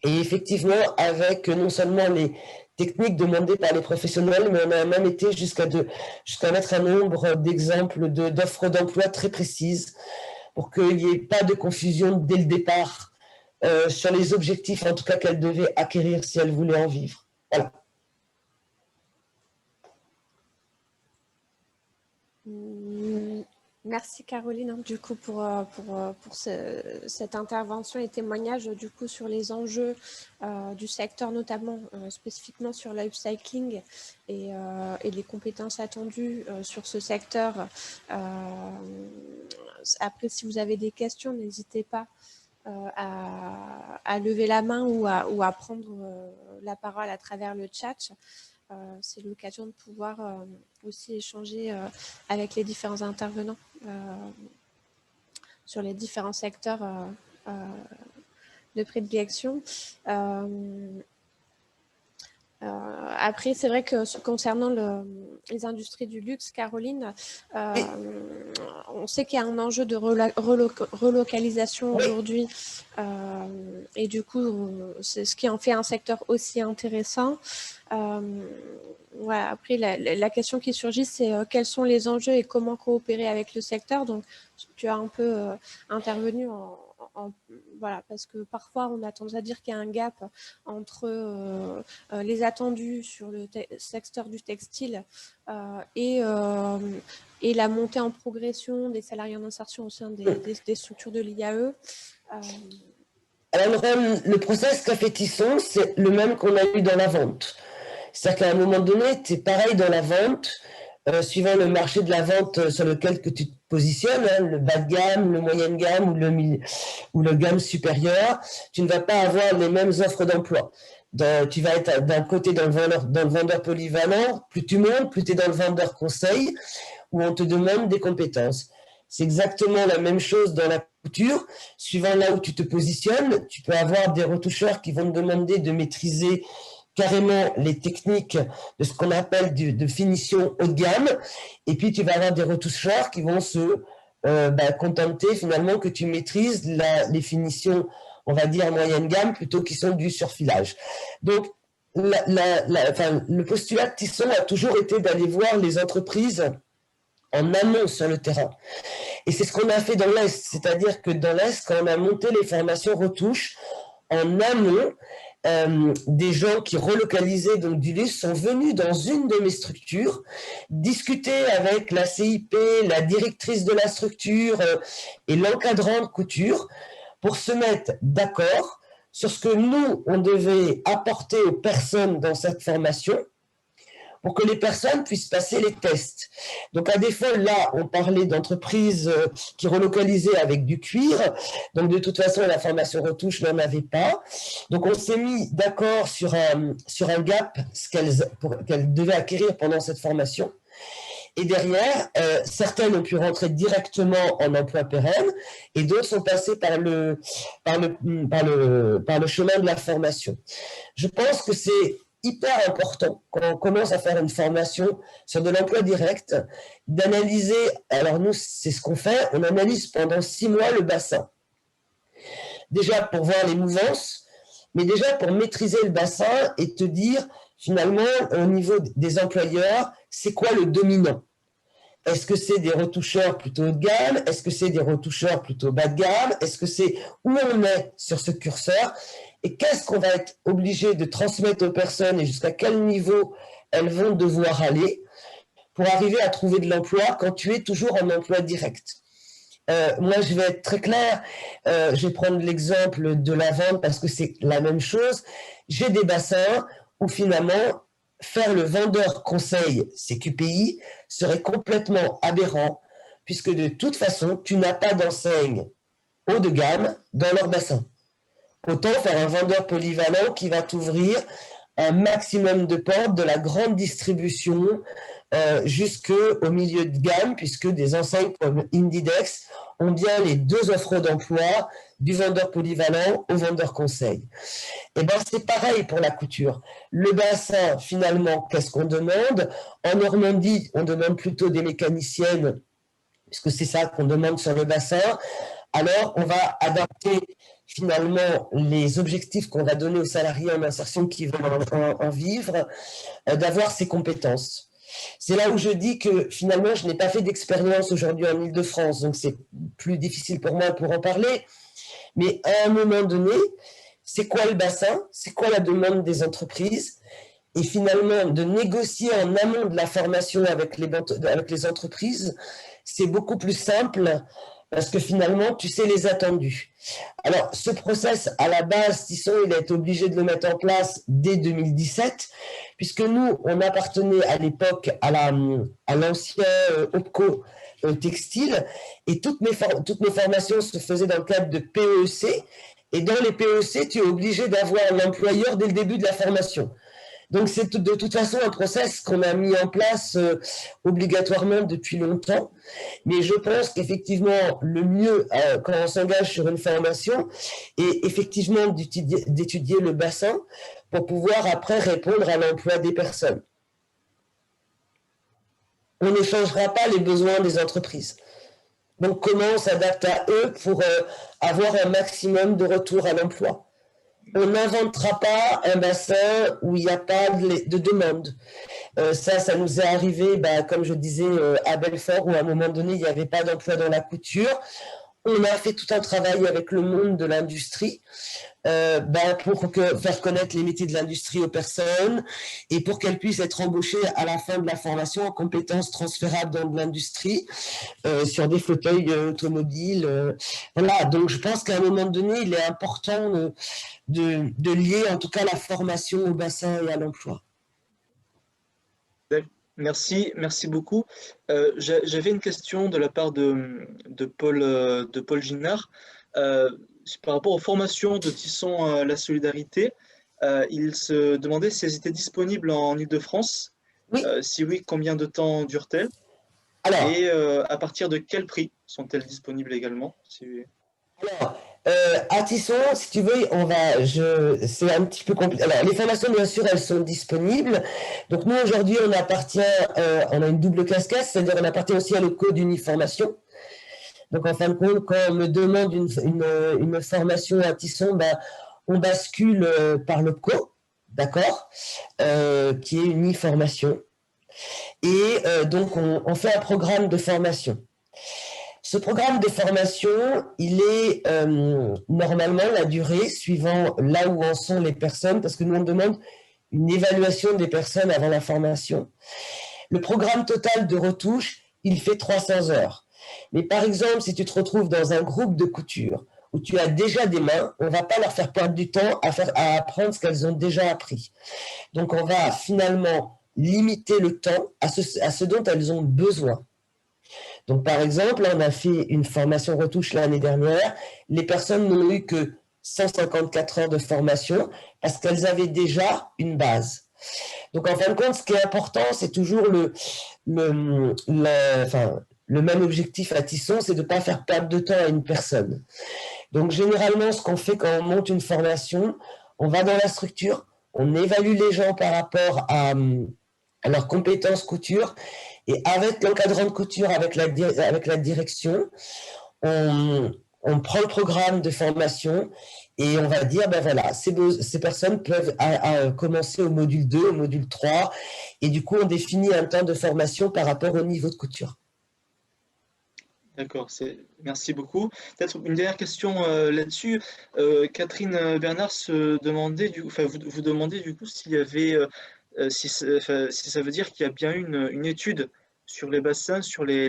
Et effectivement, avec non seulement les techniques demandées par les professionnels, mais on a même été jusqu'à mettre un nombre d'exemples d'offres d'emploi très précises pour qu'il n'y ait pas de confusion dès le départ sur les objectifs, en tout cas qu'elle devait acquérir si elle voulait en vivre. Voilà. Merci Caroline, du coup, pour cette intervention et témoignage du coup sur les enjeux du secteur, notamment spécifiquement sur l'upcycling et les compétences attendues sur ce secteur. Après, si vous avez des questions, n'hésitez pas à lever la main ou à prendre la parole à travers le chat. C'est l'occasion de pouvoir aussi échanger avec les différents intervenants sur les différents secteurs de prédilection. Après, c'est vrai que concernant les industries du luxe, Caroline, on sait qu'il y a un enjeu de relocalisation aujourd'hui et du coup, c'est ce qui en fait un secteur aussi intéressant. Voilà, après, la question qui surgit, c'est quels sont les enjeux et comment coopérer avec le secteur. Donc, tu as un peu intervenu voilà, parce que parfois, on a tendance à dire qu'il y a un gap entre les attendus sur le secteur du textile et la montée en progression des salariés en insertion au sein des structures de l'IAE. Alors, le process qu'a fait Tisson, c'est le même qu'on a eu dans la vente. C'est-à-dire qu'à un moment donné, c'est pareil dans la vente, suivant le marché de la vente sur lequel que tu te positionnes, hein, le bas de gamme, le moyen de gamme ou le gamme supérieur, tu ne vas pas avoir les mêmes offres d'emploi. Tu vas être d'un côté dans le vendeur polyvalent, plus tu montes, plus tu es dans le vendeur conseil, où on te demande des compétences. C'est exactement la même chose dans la couture. Suivant là où tu te positionnes, tu peux avoir des retoucheurs qui vont te demander de maîtriser carrément les techniques de ce qu'on appelle de finition haut de gamme, et puis tu vas avoir des retoucheurs qui vont se contenter finalement que tu maîtrises les finitions, on va dire moyenne gamme, plutôt qui sont du surfilage. Donc, le postulat de Tisson a toujours été d'aller voir les entreprises en amont sur le terrain. Et c'est ce qu'on a fait dans l'Est, c'est-à-dire que dans l'Est, quand on a monté les formations retouches, en amont, des gens qui relocalisaient donc du luxe sont venus dans une de mes structures discuter avec la CIP, la directrice de la structure et l'encadrant de couture pour se mettre d'accord sur ce que nous, on devait apporter aux personnes dans cette formation pour que les personnes puissent passer les tests. Donc, à défaut, là, on parlait d'entreprises qui relocalisaient avec du cuir. Donc, de toute façon, la formation retouche n'en avait pas. Donc, on s'est mis d'accord sur un gap qu'elles devaient acquérir pendant cette formation. Et derrière, certaines ont pu rentrer directement en emploi pérenne et d'autres sont passées par le chemin de la formation. Je pense que c'est hyper important quand on commence à faire une formation sur de l'emploi direct, d'analyser, alors nous c'est ce qu'on fait, on analyse pendant 6 mois le bassin. Déjà pour voir les mouvances, mais déjà pour maîtriser le bassin et te dire finalement au niveau des employeurs, c'est quoi le dominant? Est-ce que c'est des retoucheurs plutôt haut de gamme? Est-ce que c'est des retoucheurs plutôt bas de gamme? Est-ce que c'est où on est sur ce curseur? Et qu'est-ce qu'on va être obligé de transmettre aux personnes et jusqu'à quel niveau elles vont devoir aller pour arriver à trouver de l'emploi quand tu es toujours en emploi direct? Moi, je vais être très clair. Je vais prendre l'exemple de la vente parce que c'est la même chose. J'ai des bassins où finalement, faire le vendeur conseil CQPI serait complètement aberrant puisque de toute façon, tu n'as pas d'enseigne haut de gamme dans leur bassin. Autant faire un vendeur polyvalent qui va t'ouvrir un maximum de portes de la grande distribution jusqu'au milieu de gamme, puisque des enseignes comme Indidex ont bien les 2 offres d'emploi, du vendeur polyvalent au vendeur conseil. Et ben c'est pareil pour la couture. Le bassin, finalement, qu'est-ce qu'on demande? En Normandie, on demande plutôt des mécaniciennes, puisque c'est ça qu'on demande sur le bassin. Alors, on va adapter finalement les objectifs qu'on va donner aux salariés en insertion qui veulent en vivre, d'avoir ces compétences. C'est là où je dis que finalement, je n'ai pas fait d'expérience aujourd'hui en Île-de-France, donc c'est plus difficile pour moi pour en parler. Mais à un moment donné, c'est quoi le bassin? C'est quoi la demande des entreprises? Et finalement, de négocier en amont de la formation avec les entreprises, c'est beaucoup plus simple parce que finalement, tu sais les attendus. Alors, ce process, à la base, Tisson, il a été obligé de le mettre en place dès 2017, puisque nous, on appartenait à l'époque à l'ancien OPCO textile, et toutes mes formations se faisaient dans le cadre de PEC, et dans les PEC, tu es obligé d'avoir un employeur dès le début de la formation. Donc, c'est de toute façon un process qu'on a mis en place obligatoirement depuis longtemps. Mais je pense qu'effectivement, le mieux quand on s'engage sur une formation est effectivement d'étudier le bassin pour pouvoir après répondre à l'emploi des personnes. On ne changera pas les besoins des entreprises. Donc, comment on s'adapte à eux pour avoir un maximum de retour à l'emploi? On n'inventera pas un bassin où il n'y a pas de demande. Ça nous est arrivé, comme je disais, à Belfort, où à un moment donné, il n'y avait pas d'emploi dans la couture. On a fait tout un travail avec le monde de l'industrie pour faire connaître les métiers de l'industrie aux personnes et pour qu'elles puissent être embauchées à la fin de la formation en compétences transférables dans l'industrie sur des fauteuils automobiles. Voilà, donc je pense qu'à un moment donné, il est important de lier en tout cas la formation au bassin et à l'emploi. Merci beaucoup. J'avais une question de la part de Paul Ginard. Par rapport aux formations de Tisson la Solidarité, il se demandait si elles étaient disponibles en Île-de-France. Oui. Si oui, combien de temps durent-elles? Et à partir de quel prix sont-elles disponibles également? Alors, à Tisson, si tu veux, c'est un petit peu compliqué. Alors, les formations, bien sûr, elles sont disponibles. Donc, nous, aujourd'hui, on a une double casquette, c'est-à-dire on appartient aussi à l'OPCO d'Uniformation. Donc, en fin de compte, quand on me demande une formation à Tisson, ben, on bascule par l'OPCO, d'accord, qui est Uniformation. Et donc, on fait un programme de formation. Ce programme de formation, il est normalement la durée suivant là où en sont les personnes, parce que nous on demande une évaluation des personnes avant la formation. Le programme total de retouche, il fait 300 heures. Mais par exemple, si tu te retrouves dans un groupe de couture où tu as déjà des mains, on ne va pas leur faire perdre du temps à apprendre ce qu'elles ont déjà appris. Donc on va finalement limiter le temps à ce dont elles ont besoin. Donc, par exemple, on a fait une formation retouche l'année dernière. Les personnes n'ont eu que 154 heures de formation parce qu'elles avaient déjà une base. Donc, en fin de compte, ce qui est important, c'est toujours le même objectif à Tisson, c'est de ne pas faire perdre de temps à une personne. Donc, généralement, ce qu'on fait quand on monte une formation, on va dans la structure, on évalue les gens par rapport à leurs compétences couture, et avec l'encadrant de couture, avec la direction, on prend le programme de formation et on va dire, ben voilà, ces personnes peuvent commencer au module 2, au module 3, et du coup, on définit un temps de formation par rapport au niveau de couture. D'accord, merci beaucoup. Peut-être une dernière question là-dessus. Catherine Bernard se demandait, vous demandez du coup s'il y avait, si ça veut dire qu'il y a bien une étude sur les bassins, sur les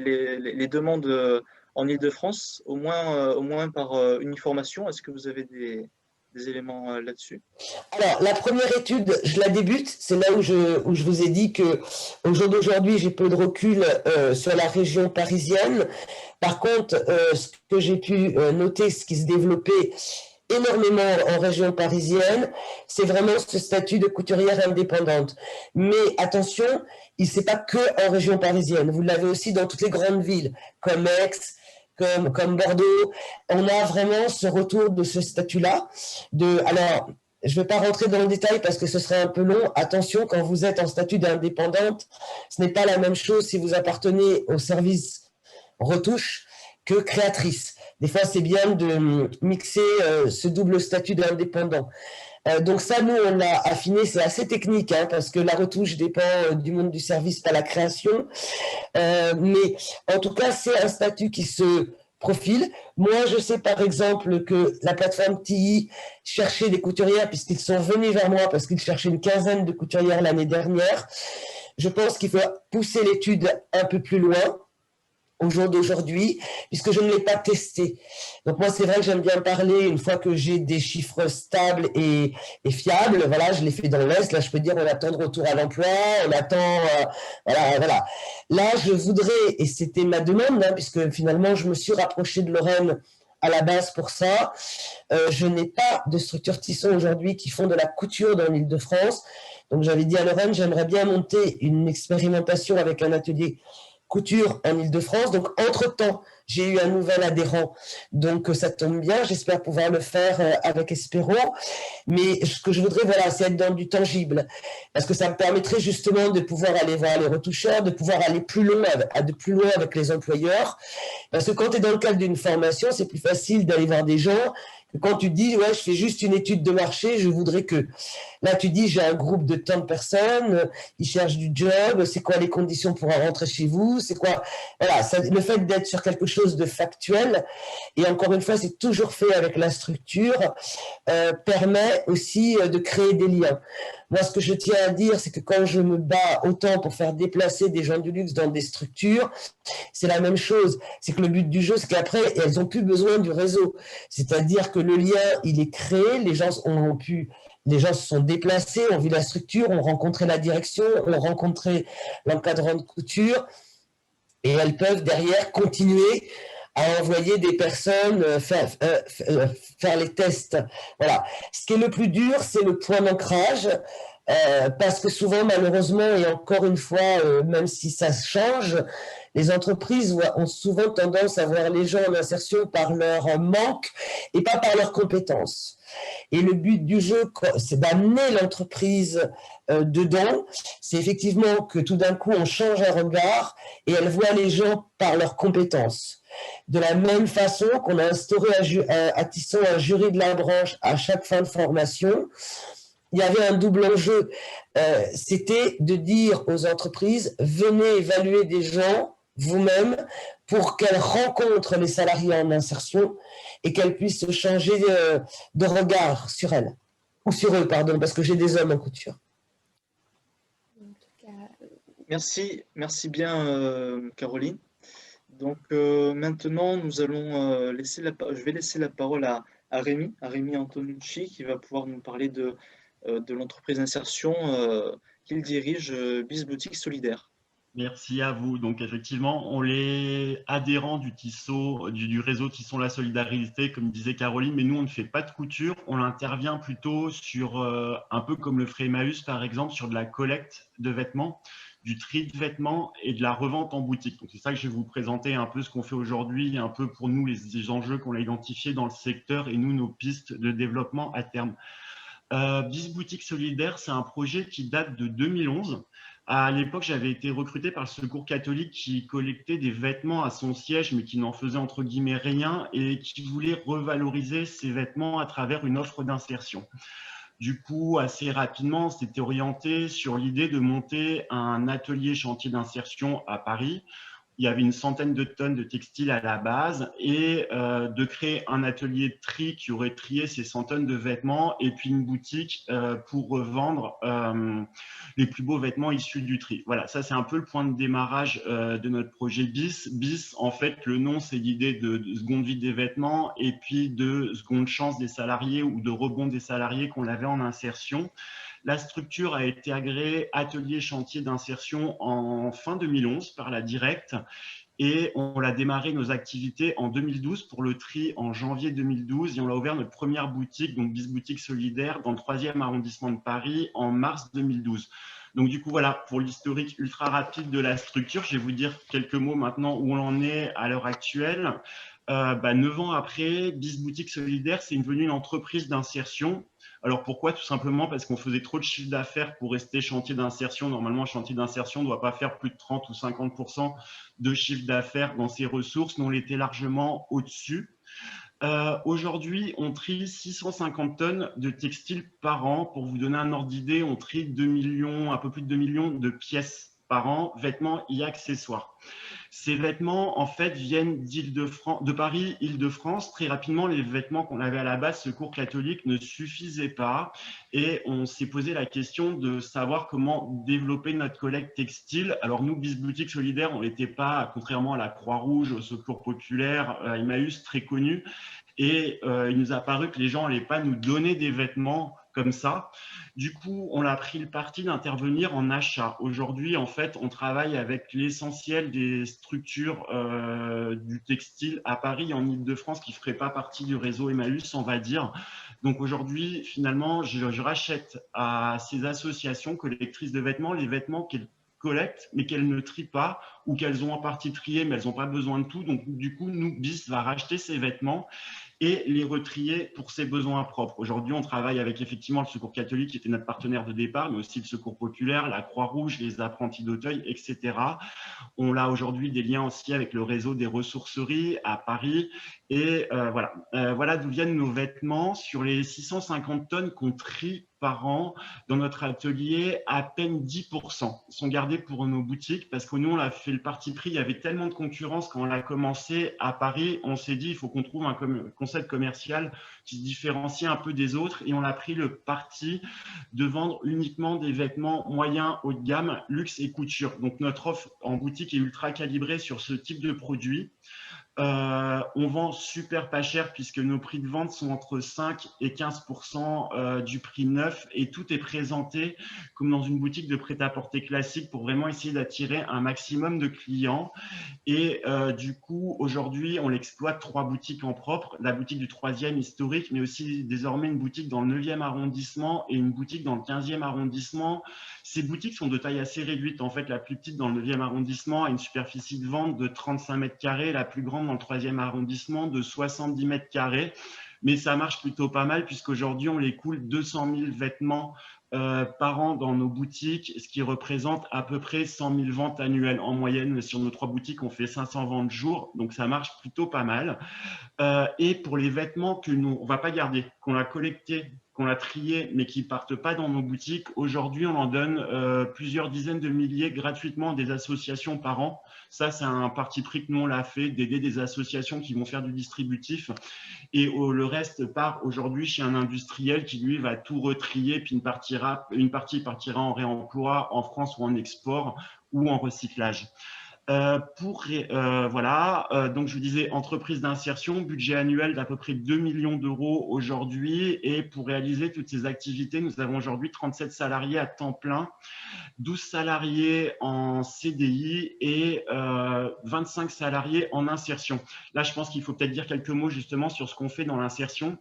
demandes en Île-de-France, au moins par Uniformation. Est-ce que vous avez des éléments là-dessus? Alors, la première étude, je la débute. C'est là où je vous ai dit que au jour d'aujourd'hui, j'ai peu de recul sur la région parisienne. Par contre, ce que j'ai pu noter, ce qui se développait énormément en région parisienne, c'est vraiment ce statut de couturière indépendante. Mais attention, il ne s'est pas que en région parisienne. Vous l'avez aussi dans toutes les grandes villes, comme Aix, comme Bordeaux. On a vraiment ce retour de ce statut-là. Alors, je ne vais pas rentrer dans le détail parce que ce serait un peu long. Attention, quand vous êtes en statut d'indépendante, ce n'est pas la même chose si vous appartenez au service retouche que créatrice. Des fois, c'est bien de mixer ce double statut d'indépendant. Donc ça, nous, on l'a affiné, c'est assez technique, hein, parce que la retouche dépend du monde du service, pas la création. Mais en tout cas, c'est un statut qui se profile. Moi, je sais par exemple que la plateforme TI cherchait des couturières, puisqu'ils sont venus vers moi, parce qu'ils cherchaient une quinzaine de couturières l'année dernière. Je pense qu'il faut pousser l'étude un peu plus loin au jour d'aujourd'hui, puisque je ne l'ai pas testé. Donc moi, c'est vrai que j'aime bien parler une fois que j'ai des chiffres stables et fiables. Voilà, je l'ai fait dans l'Est. Là, je peux dire on attend de retour à l'emploi, on attend... voilà. Là, je voudrais, et c'était ma demande, hein, puisque finalement, je me suis rapproché de Lorraine à la base pour ça. Je n'ai pas de structure Tisson aujourd'hui qui font de la couture dans l'Île-de-France. Donc j'avais dit à Lorraine, j'aimerais bien monter une expérimentation avec un atelier couture en Île-de-France. Donc, entre-temps, j'ai eu un nouvel adhérent. Donc, ça tombe bien. J'espère pouvoir le faire avec Espéro. Mais ce que je voudrais, voilà, c'est être dans du tangible. Parce que ça me permettrait justement de pouvoir aller voir les retoucheurs, de pouvoir aller plus loin avec les employeurs. Parce que quand tu es dans le cadre d'une formation, c'est plus facile d'aller voir des gens que quand tu dis, ouais, je fais juste une étude de marché, je voudrais que... Là, tu dis, j'ai un groupe de tant de personnes, ils cherchent du job, c'est quoi les conditions pour rentrer chez vous, c'est quoi... Voilà, le fait d'être sur quelque chose de factuel, et encore une fois, c'est toujours fait avec la structure, permet aussi de créer des liens. Moi, ce que je tiens à dire, c'est que quand je me bats autant pour faire déplacer des gens du luxe dans des structures, c'est la même chose. C'est que le but du jeu, c'est qu'après, elles n'ont plus besoin du réseau. C'est-à-dire que le lien, il est créé, les gens se sont déplacés, ont vu la structure, ont rencontré la direction, ont rencontré l'encadrant de couture, et elles peuvent derrière continuer à envoyer des personnes faire les tests. Voilà. Ce qui est le plus dur, c'est le point d'ancrage. parce que souvent, malheureusement, et encore une fois, même si ça change, les entreprises ont souvent tendance à voir les gens en insertion par leur manque et pas par leurs compétences. Et le but du jeu, c'est d'amener l'entreprise dedans. C'est effectivement que tout d'un coup, on change un regard et elle voit les gens par leurs compétences. De la même façon qu'on a instauré à Tisson un jury de la branche à chaque fin de formation, il y avait un double enjeu. C'était de dire aux entreprises, venez évaluer des gens vous-même pour qu'elles rencontrent les salariés en insertion et qu'elles puissent changer de regard sur elles. Ou sur eux, pardon, parce que j'ai des hommes en couture. En tout cas, Merci bien, Caroline. Donc maintenant, nous allons je vais laisser la parole à Rémi Antonucci, qui va pouvoir nous parler de l'entreprise d'insertion qu'il dirige, Bis Boutique Solidaire. Merci à vous. Donc effectivement, on est adhérents du réseau Tisson la Solidarité, comme disait Caroline, mais nous, on ne fait pas de couture. On intervient plutôt sur, un peu comme le ferait Emmaüs, par exemple, sur de la collecte de vêtements, du tri de vêtements et de la revente en boutique. Donc c'est ça que je vais vous présenter un peu ce qu'on fait aujourd'hui, un peu pour nous les enjeux qu'on a identifiés dans le secteur et nous, nos pistes de développement à terme. Bis Boutique Solidaire, c'est un projet qui date de 2011. À l'époque, j'avais été recruté par le Secours catholique qui collectait des vêtements à son siège, mais qui n'en faisait entre guillemets rien et qui voulait revaloriser ces vêtements à travers une offre d'insertion. Du coup, assez rapidement, on s'était orienté sur l'idée de monter un atelier chantier d'insertion à Paris. Il y avait une centaine de tonnes de textiles à la base et de créer un atelier de tri qui aurait trié ces 100 tonnes de vêtements et puis une boutique pour revendre les plus beaux vêtements issus du tri. Voilà, ça c'est un peu le point de démarrage de notre projet BIS. BIS, en fait, le nom, c'est l'idée de seconde vie des vêtements et puis de seconde chance des salariés ou de rebond des salariés qu'on avait en insertion. La structure a été agréée atelier chantier d'insertion en fin 2011 par la Directe et on a démarré nos activités en 2012 pour le tri en janvier 2012 et on a ouvert notre première boutique, donc Bis Boutique Solidaire, dans le 3e arrondissement de Paris en mars 2012. Donc du coup, voilà, pour l'historique ultra rapide de la structure, je vais vous dire quelques mots maintenant où on en est à l'heure actuelle. 9 ans après, Bis Boutique Solidaire, c'est devenu une entreprise d'insertion. Alors pourquoi? Tout simplement parce qu'on faisait trop de chiffre d'affaires pour rester chantier d'insertion. Normalement, un chantier d'insertion ne doit pas faire plus de 30 ou 50% de chiffre d'affaires dans ses ressources. Nous, on était largement au-dessus. Aujourd'hui, on trie 650 tonnes de textiles par an. Pour vous donner un ordre d'idée, on trie 2 millions, un peu plus de 2 millions de pièces par an, vêtements et accessoires. Ces vêtements, en fait, viennent de Paris, Île-de-France. Très rapidement, les vêtements qu'on avait à la base, Secours catholique, ne suffisaient pas. Et on s'est posé la question de savoir comment développer notre collecte textile. Alors nous, Bis Boutique Solidaire, on n'était pas, contrairement à la Croix-Rouge, au Secours populaire, à Emmaüs, très connus. Et il nous a paru que les gens n'allaient pas nous donner des vêtements comme ça. Du coup, on a pris le parti d'intervenir en achat. Aujourd'hui, en fait, on travaille avec l'essentiel des structures du textile à Paris et en Île-de-France qui ne feraient pas partie du réseau Emmaüs, on va dire. Donc aujourd'hui, finalement, je rachète à ces associations collectrices de vêtements les vêtements qu'elles collectent, mais qu'elles ne trient pas ou qu'elles ont en partie trié, mais elles n'ont pas besoin de tout. Donc, du coup, nous, BIS va racheter ces vêtements et les retrier pour ses besoins propres. Aujourd'hui, on travaille avec effectivement le Secours catholique qui était notre partenaire de départ, mais aussi le Secours populaire, la Croix-Rouge, les apprentis d'Auteuil, etc. On a aujourd'hui des liens aussi avec le réseau des ressourceries à Paris. Et voilà d'où viennent nos vêtements. Sur les 650 tonnes qu'on trie par an dans notre atelier, à peine 10% sont gardés pour nos boutiques parce que nous, on a fait le parti pris. Il y avait tellement de concurrence quand on a commencé à Paris. On s'est dit, il faut qu'on trouve un concept commercial qui se différencie un peu des autres et on a pris le parti de vendre uniquement des vêtements moyens, haut de gamme, luxe et couture. Donc, notre offre en boutique est ultra calibrée sur ce type de produit. On vend super pas cher puisque nos prix de vente sont entre 5 et 15% du prix neuf et tout est présenté comme dans une boutique de prêt-à-porter classique pour vraiment essayer d'attirer un maximum de clients. Et du coup, aujourd'hui, on l'exploite 3 boutiques en propre, la boutique du 3e historique, mais aussi désormais une boutique dans le 9e arrondissement et une boutique dans le 15e arrondissement. Ces boutiques sont de taille assez réduite. En fait, la plus petite dans le 9e arrondissement a une superficie de vente de 35 mètres carrés, la plus grande dans le 3e arrondissement de 70 mètres carrés. Mais ça marche plutôt pas mal puisqu'aujourd'hui, on écoule 200 000 vêtements par an dans nos boutiques, ce qui représente à peu près 100 000 ventes annuelles. En moyenne, sur nos 3 boutiques, on fait 500 ventes jour, donc ça marche plutôt pas mal. Et pour les vêtements que nous, on ne va pas garder, qu'on a collectés, qu'on a triés, mais qui ne partent pas dans nos boutiques, aujourd'hui, on en donne plusieurs dizaines de milliers gratuitement à des associations par an. Ça, c'est un parti pris que nous, on l'a fait, d'aider des associations qui vont faire du distributif. Et le reste part aujourd'hui chez un industriel qui, lui, va tout retrier, puis une partie partira en réemploi en France ou en export ou en recyclage. Voilà, donc je vous disais entreprise d'insertion, budget annuel d'à peu près 2 millions d'euros aujourd'hui, et pour réaliser toutes ces activités, nous avons aujourd'hui 37 salariés à temps plein, 12 salariés en CDI et 25 salariés en insertion. Là, je pense qu'il faut peut-être dire quelques mots justement sur ce qu'on fait dans l'insertion.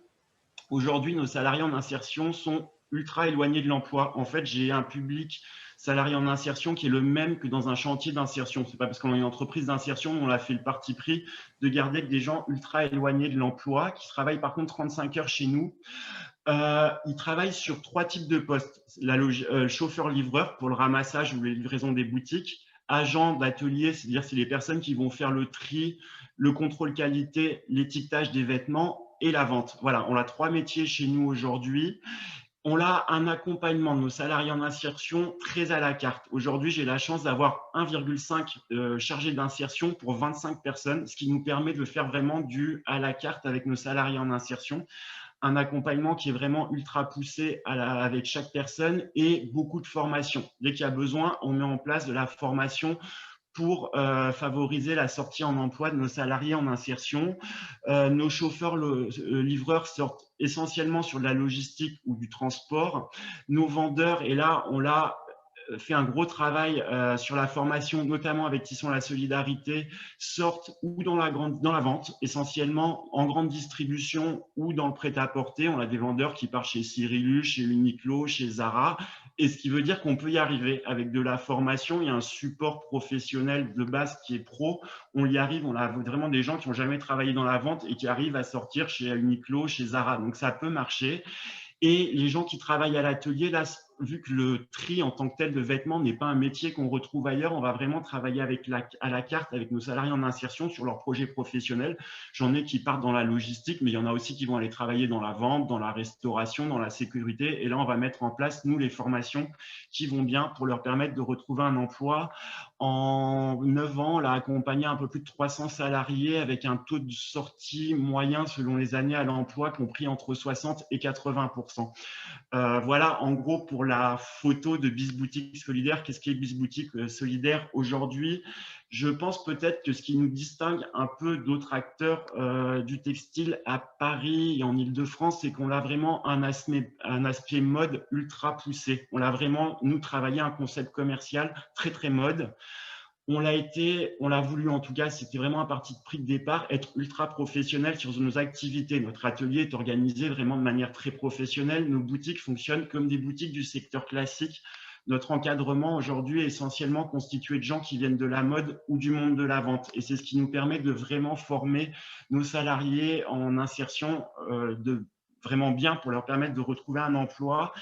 Aujourd'hui, nos salariés en insertion sont ultra éloignés de l'emploi. En fait, j'ai un public salarié en insertion qui est le même que dans un chantier d'insertion. Ce n'est pas parce qu'on a une entreprise d'insertion, on a fait le parti pris de garder des gens ultra éloignés de l'emploi, qui travaillent par contre 35 heures chez nous. Ils travaillent sur 3 types de postes. Chauffeur-livreur pour le ramassage ou les livraisons des boutiques. Agent d'atelier, c'est-à-dire c'est les personnes qui vont faire le tri, le contrôle qualité, l'étiquetage des vêtements et la vente. Voilà, on a 3 métiers chez nous aujourd'hui. On a un accompagnement de nos salariés en insertion très à la carte. Aujourd'hui, j'ai la chance d'avoir 1,5 chargé d'insertion pour 25 personnes, ce qui nous permet de faire vraiment du à la carte avec nos salariés en insertion. Un accompagnement qui est vraiment ultra poussé avec chaque personne et beaucoup de formation. Dès qu'il y a besoin, on met en place de la formation pour favoriser la sortie en emploi de nos salariés en insertion. Nos chauffeurs livreurs sortent essentiellement sur de la logistique ou du transport. Nos vendeurs, et là, on l'a fait un gros travail sur la formation, notamment avec Tissons la Solidarité, sortent ou dans la vente, essentiellement en grande distribution ou dans le prêt-à-porter. On a des vendeurs qui partent chez Cyrillus, chez Uniqlo, chez Zara, et ce qui veut dire qu'on peut y arriver avec de la formation. Il y a un support professionnel de base qui est pro. On y arrive, on a vraiment des gens qui n'ont jamais travaillé dans la vente et qui arrivent à sortir chez Uniqlo, chez Zara. Donc ça peut marcher. Et les gens qui travaillent à l'atelier, là, vu que le tri en tant que tel de vêtements n'est pas un métier qu'on retrouve ailleurs, on va vraiment travailler à la carte avec nos salariés en insertion sur leurs projets professionnels. J'en ai qui partent dans la logistique, mais il y en a aussi qui vont aller travailler dans la vente, dans la restauration, dans la sécurité. Et là, on va mettre en place, nous, les formations qui vont bien pour leur permettre de retrouver un emploi. En 9 ans, on a accompagné un peu plus de 300 salariés avec un taux de sortie moyen selon les années à l'emploi compris entre 60 et 80%. Voilà, en gros, pour la photo de Bisboutique Solidaire. Qu'est-ce qu'est Bisboutique Solidaire aujourd'hui? Je pense peut-être que ce qui nous distingue un peu d'autres acteurs du textile à Paris et en Ile-de-France, c'est qu'on a vraiment un aspect mode ultra poussé. On a vraiment, nous, travaillé un concept commercial très, très mode. On l'a voulu en tout cas, c'était vraiment un parti de pris de départ, être ultra professionnel sur nos activités. Notre atelier est organisé vraiment de manière très professionnelle. Nos boutiques fonctionnent comme des boutiques du secteur classique. Notre encadrement aujourd'hui est essentiellement constitué de gens qui viennent de la mode ou du monde de la vente. Et c'est ce qui nous permet de vraiment former nos salariés en insertion vraiment bien pour leur permettre de retrouver un emploi.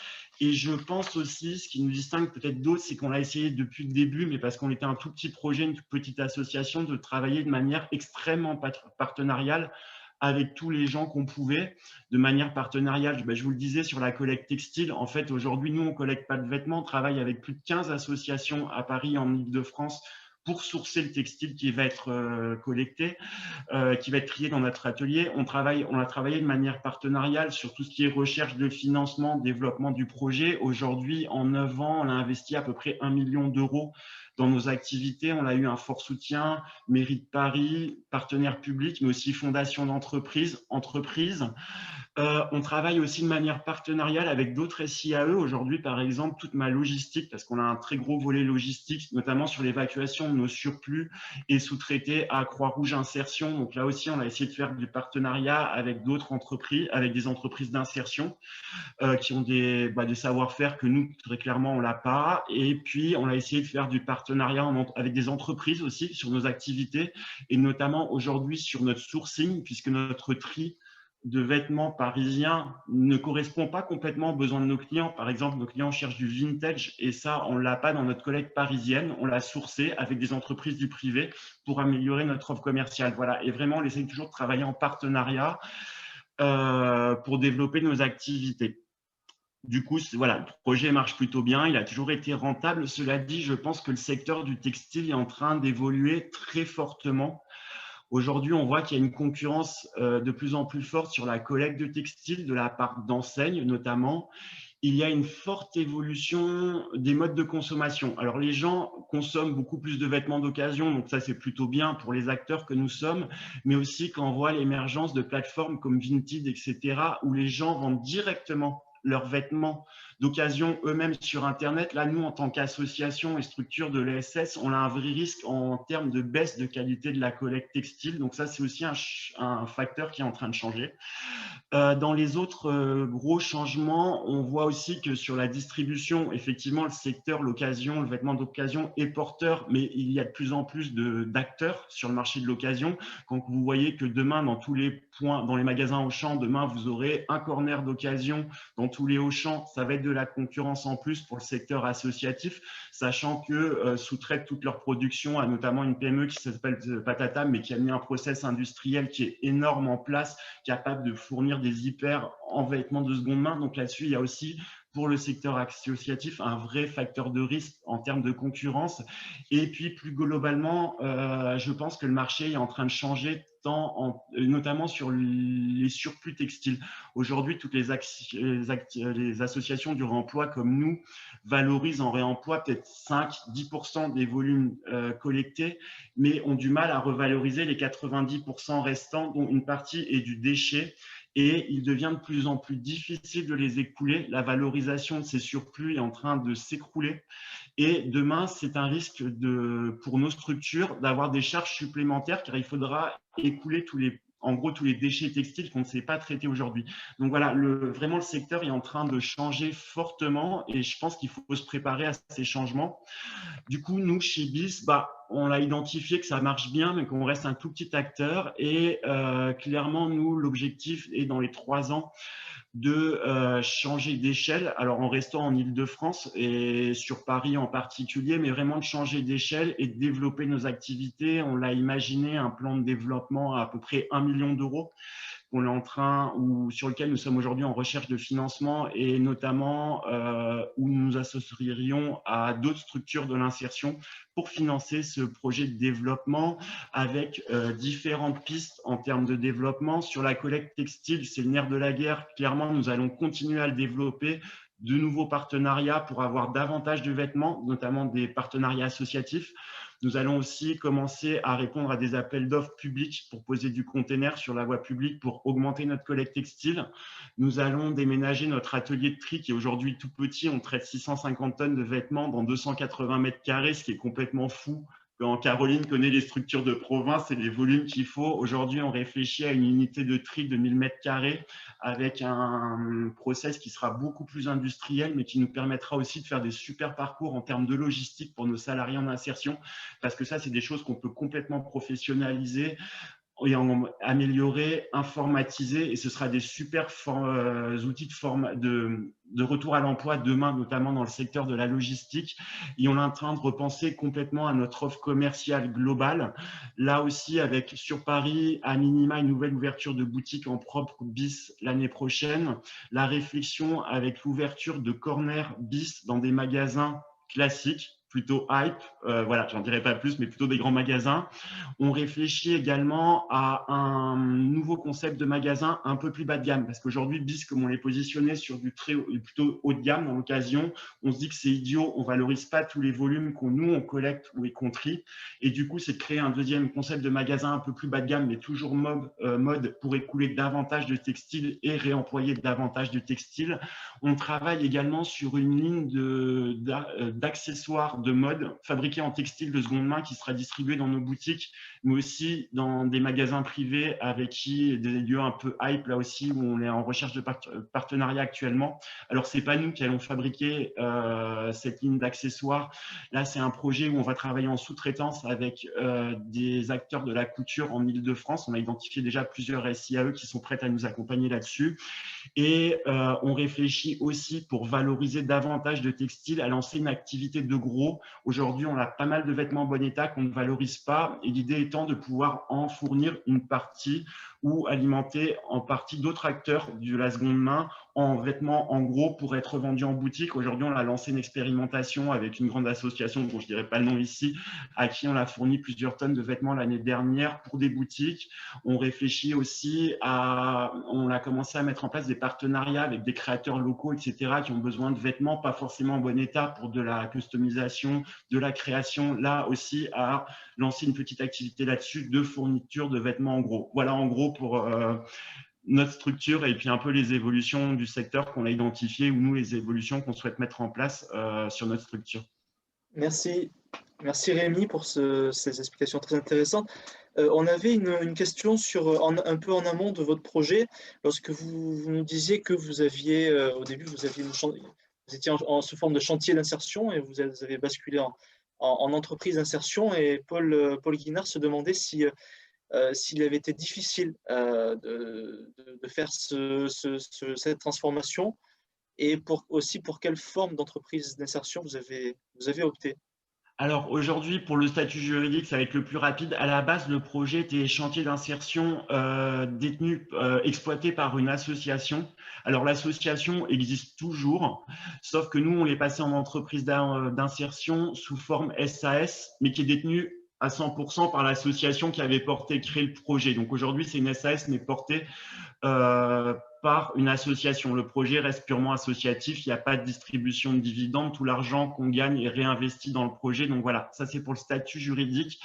Et je pense aussi, ce qui nous distingue peut-être d'autres, c'est qu'on a essayé depuis le début, mais parce qu'on était un tout petit projet, une toute petite association, de travailler de manière extrêmement partenariale avec tous les gens qu'on pouvait, de manière partenariale. Je vous le disais sur la collecte textile, en fait, aujourd'hui, nous, on ne collecte pas de vêtements, on travaille avec plus de 15 associations à Paris, en Ile-de-France, pour sourcer le textile qui va être collecté, qui va être trié dans notre atelier. On a travaillé de manière partenariale sur tout ce qui est recherche de financement, développement du projet. Aujourd'hui, en 9 ans, on a investi à peu près 1 million d'euros Dans nos activités, on a eu un fort soutien, Mairie de Paris, partenaires publics, mais aussi fondations d'entreprises, entreprises. On travaille aussi de manière partenariale avec d'autres SIAE. Aujourd'hui, par exemple, toute ma logistique, parce qu'on a un très gros volet logistique, notamment sur l'évacuation de nos surplus, est sous-traité à Croix-Rouge Insertion. Donc là aussi, on a essayé de faire du partenariat avec d'autres entreprises, avec des entreprises d'insertion qui ont des savoir-faire que nous, très clairement, on l'a pas. Et puis, on a essayé de faire du partenariat avec des entreprises aussi sur nos activités, et notamment aujourd'hui sur notre sourcing, puisque notre tri de vêtements parisiens ne correspond pas complètement aux besoins de nos clients. Par exemple, nos clients cherchent du vintage et ça, on ne l'a pas dans notre collecte parisienne. On l'a sourcé avec des entreprises du privé pour améliorer notre offre commerciale. Voilà. Et vraiment, on essaie toujours de travailler en partenariat pour développer nos activités. Du coup, voilà, le projet marche plutôt bien. Il a toujours été rentable. Cela dit, je pense que le secteur du textile est en train d'évoluer très fortement. Aujourd'hui, on voit qu'il y a une concurrence de plus en plus forte sur la collecte de textiles de la part d'enseignes notamment. Il y a une forte évolution des modes de consommation. Alors, les gens consomment beaucoup plus de vêtements d'occasion, donc ça, c'est plutôt bien pour les acteurs que nous sommes, mais aussi quand on voit l'émergence de plateformes comme Vinted, etc., où les gens vendent directement leurs vêtements d'occasion eux-mêmes sur Internet. Là, nous, en tant qu'association et structure de l'ESS, on a un vrai risque en termes de baisse de qualité de la collecte textile. Donc ça, c'est aussi un facteur qui est en train de changer. Dans les autres gros changements, on voit aussi que sur la distribution, effectivement, le secteur, l'occasion, le vêtement d'occasion est porteur, mais il y a de plus en plus d'acteurs sur le marché de l'occasion. Quand vous voyez que demain, dans tous les points, dans les magasins Auchan, demain, vous aurez un corner d'occasion dans tous les Auchan, ça va être de la concurrence en plus pour le secteur associatif, sachant que sous-traitent toute leur production à notamment une PME qui s'appelle Patata, mais qui a mis un process industriel qui est énorme en place, capable de fournir des hyper en vêtements de seconde main. Donc là-dessus, il y a aussi pour le secteur associatif un vrai facteur de risque en termes de concurrence. Et puis plus globalement, je pense que le marché est en train de changer, notamment sur les surplus textiles. Aujourd'hui, toutes les associations du réemploi comme nous valorisent en réemploi peut-être 5-10% des volumes collectés, mais ont du mal à revaloriser les 90% restants, dont une partie est du déchet. Et il devient de plus en plus difficile de les écouler. La valorisation de ces surplus est en train de s'écrouler. Et demain, c'est un risque pour nos structures d'avoir des charges supplémentaires, car il faudra écouler tous les déchets textiles qu'on ne sait pas traiter aujourd'hui. Donc voilà, vraiment le secteur est en train de changer fortement et je pense qu'il faut se préparer à ces changements. Du coup, nous, chez BIS, on a identifié que ça marche bien, mais qu'on reste un tout petit acteur. Et clairement, nous, l'objectif est dans les 3 ans de changer d'échelle, alors en restant en Île-de-France et sur Paris en particulier, mais vraiment de changer d'échelle et de développer nos activités. On l'a imaginé, un plan de développement à peu près 1 million d'euros qu'on est en train, ou sur lequel nous sommes aujourd'hui en recherche de financement, et notamment où nous nous associerions à d'autres structures de l'insertion pour financer ce projet de développement avec différentes pistes en termes de développement. Sur la collecte textile, c'est le nerf de la guerre. Clairement, nous allons continuer à le développer, de nouveaux partenariats pour avoir davantage de vêtements, notamment des partenariats associatifs. Nous allons aussi commencer à répondre à des appels d'offres publics pour poser du container sur la voie publique pour augmenter notre collecte textile. Nous allons déménager notre atelier de tri qui est aujourd'hui tout petit. On traite 650 tonnes de vêtements dans 280 mètres carrés, ce qui est complètement fou. Quand Caroline connaît les structures de province et les volumes qu'il faut, aujourd'hui, on réfléchit à une unité de tri de 1000 mètres carrés avec un process qui sera beaucoup plus industriel, mais qui nous permettra aussi de faire des super parcours en termes de logistique pour nos salariés en insertion, parce que ça, c'est des choses qu'on peut complètement professionnaliser et améliorer, informatiser, et ce sera des super outils de retour à l'emploi demain, notamment dans le secteur de la logistique. Et on est en train de repenser complètement à notre offre commerciale globale. Là aussi, avec sur Paris, à minima, une nouvelle ouverture de boutique en propre BIS l'année prochaine. La réflexion avec l'ouverture de corner BIS dans des magasins classiques, plutôt hype, voilà, j'en dirai pas plus, mais plutôt des grands magasins. On réfléchit également à un nouveau concept de magasin un peu plus bas de gamme, parce qu'aujourd'hui, BIS, comme on l'est positionné sur du plutôt haut de gamme dans l'occasion, on se dit que c'est idiot, on valorise pas tous les volumes on collecte ou qu'on trie, et du coup, c'est de créer un deuxième concept de magasin un peu plus bas de gamme, mais toujours mode pour écouler davantage de textiles et réemployer davantage de textiles. On travaille également sur une ligne d'accessoires de mode fabriqués en textile de seconde main qui sera distribuée dans nos boutiques, mais aussi dans des magasins privés avec qui des lieux un peu hype là aussi où on est en recherche de partenariat actuellement. Alors c'est pas nous qui allons fabriquer cette ligne d'accessoires. Là c'est un projet où on va travailler en sous-traitance avec des acteurs de la couture en Île-de-France. On a identifié déjà plusieurs SIAE qui sont prêtes à nous accompagner là-dessus. Et on réfléchit aussi pour valoriser davantage de textiles à lancer une activité de gros. Aujourd'hui, on a pas mal de vêtements en bon état qu'on ne valorise pas et l'idée étant de pouvoir en fournir une partie ou alimenter en partie d'autres acteurs de la seconde main en vêtements en gros pour être vendus en boutique. Aujourd'hui, on a lancé une expérimentation avec une grande association dont je ne dirai pas le nom ici, à qui on a fourni plusieurs tonnes de vêtements l'année dernière pour des boutiques. On réfléchit aussi on a commencé à mettre en place des partenariats avec des créateurs locaux, etc., qui ont besoin de vêtements pas forcément en bon état pour de la customisation, de la création. Là aussi, à lancer une petite activité là-dessus de fourniture de vêtements en gros. Voilà en gros pour notre structure et puis un peu les évolutions du secteur qu'on a identifiées ou nous les évolutions qu'on souhaite mettre en place sur notre structure. Merci. Merci Rémi pour ces explications très intéressantes. On avait une question un peu en amont de votre projet, lorsque vous nous disiez que vous aviez, au début, vous étiez sous forme de chantier d'insertion et vous avez basculé en entreprise d'insertion, et Paul Guinard se demandait s'il avait été difficile de faire cette transformation, et aussi pour quelle forme d'entreprise d'insertion vous avez opté. Alors aujourd'hui, pour le statut juridique, ça va être le plus rapide. À la base, le projet était chantier d'insertion exploité par une association. Alors l'association existe toujours, sauf que nous, on l'est passé en entreprise d'insertion sous forme SAS, mais qui est détenue à 100% par l'association qui avait créé le projet. Donc aujourd'hui, c'est une SAS, mais portée par une association. Le projet reste purement associatif, il n'y a pas de distribution de dividendes, tout l'argent qu'on gagne est réinvesti dans le projet. Donc voilà, ça c'est pour le statut juridique.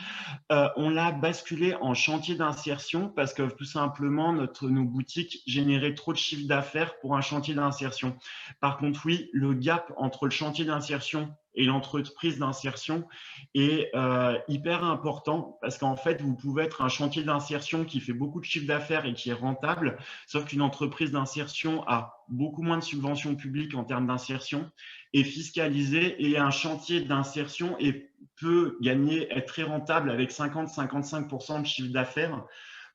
On l'a basculé en chantier d'insertion parce que tout simplement, nos boutiques généraient trop de chiffre d'affaires pour un chantier d'insertion. Par contre, oui, le gap entre le chantier d'insertion et l'entreprise d'insertion est hyper important parce qu'en fait, vous pouvez être un chantier d'insertion qui fait beaucoup de chiffre d'affaires et qui est rentable, sauf qu'une entreprise d'insertion a beaucoup moins de subventions publiques en termes d'insertion, est fiscalisée, et un chantier d'insertion peut être très rentable avec 50-55% de chiffre d'affaires.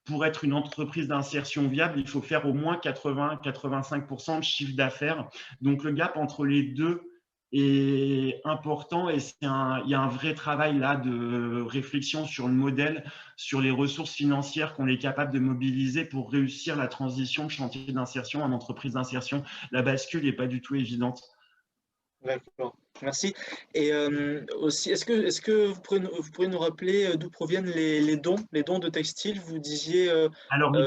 Pour être une entreprise d'insertion viable, il faut faire au moins 80-85% de chiffre d'affaires. Donc le gap entre les deux est important, et il y a un vrai travail là de réflexion sur le modèle, sur les ressources financières qu'on est capable de mobiliser pour réussir la transition de chantier d'insertion en entreprise d'insertion. La bascule n'est pas du tout évidente. D'accord, merci. Et aussi, est-ce que vous pourriez nous rappeler d'où proviennent les dons de textiles? Vous disiez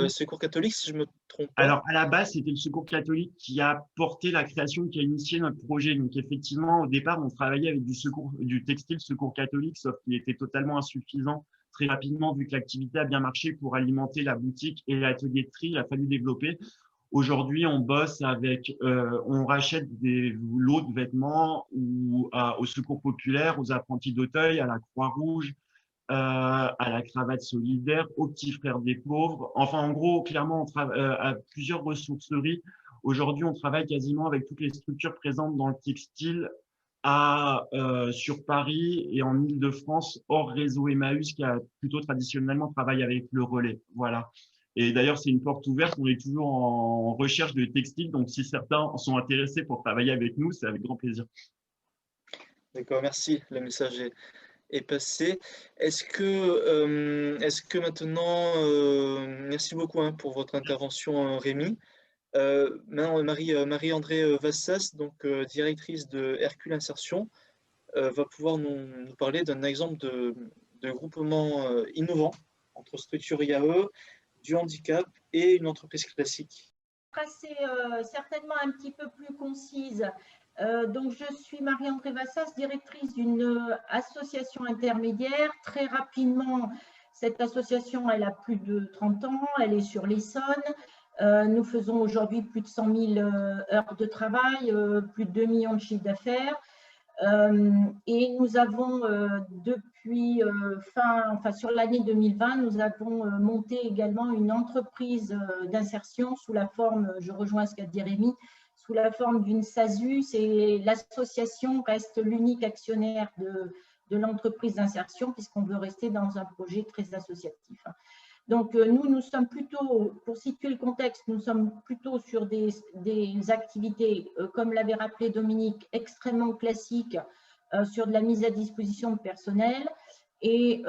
Secours catholique, si je ne me trompe pas. Alors, à la base, c'était le Secours catholique qui a porté la création, qui a initié notre projet. Donc, effectivement, au départ, on travaillait avec du textile Secours catholique, sauf qu'il était totalement insuffisant. Très rapidement, vu que l'activité a bien marché pour alimenter la boutique et l'atelier de tri, il a fallu développer. Aujourd'hui, on bosse on rachète des lots de vêtements au Secours populaire, aux apprentis d'Auteuil, à la Croix-Rouge, à la Cravate solidaire, aux Petits Frères des pauvres. Enfin, en gros, clairement, on travaille à plusieurs ressourceries. Aujourd'hui, on travaille quasiment avec toutes les structures présentes dans le textile sur Paris et en Île-de-France, hors réseau Emmaüs, qui a plutôt traditionnellement travaillé avec le relais. Voilà. Et d'ailleurs, c'est une porte ouverte. On est toujours en recherche de textiles. Donc, si certains sont intéressés pour travailler avec nous, c'est avec grand plaisir. D'accord, merci. Le message est passé. Est-ce que maintenant, merci beaucoup pour votre intervention, Rémi. Maintenant, Marie-Andrée Vassas, donc directrice de Hercule Insertion. va pouvoir nous parler d'un exemple de groupement innovant entre structure IAE, du handicap et une entreprise classique. C'est certainement un petit peu plus concise. Donc, je suis Marie-André Vassas, directrice d'une association intermédiaire. Très rapidement, cette association, elle a plus de 30 ans, elle est sur l'Essonne. Nous faisons aujourd'hui plus de 100 000 heures de travail, plus de 2 millions de chiffres d'affaires. Et nous avons depuis sur l'année 2020, nous avons monté également une entreprise d'insertion sous la forme, je rejoins ce qu'a dit Rémi, sous la forme d'une SASU. L'association reste l'unique actionnaire de l'entreprise d'insertion puisqu'on veut rester dans un projet très associatif. Donc, nous sommes plutôt, pour situer le contexte, nous sommes plutôt sur des activités, comme l'avait rappelé Dominique, extrêmement classiques, sur de la mise à disposition de personnel et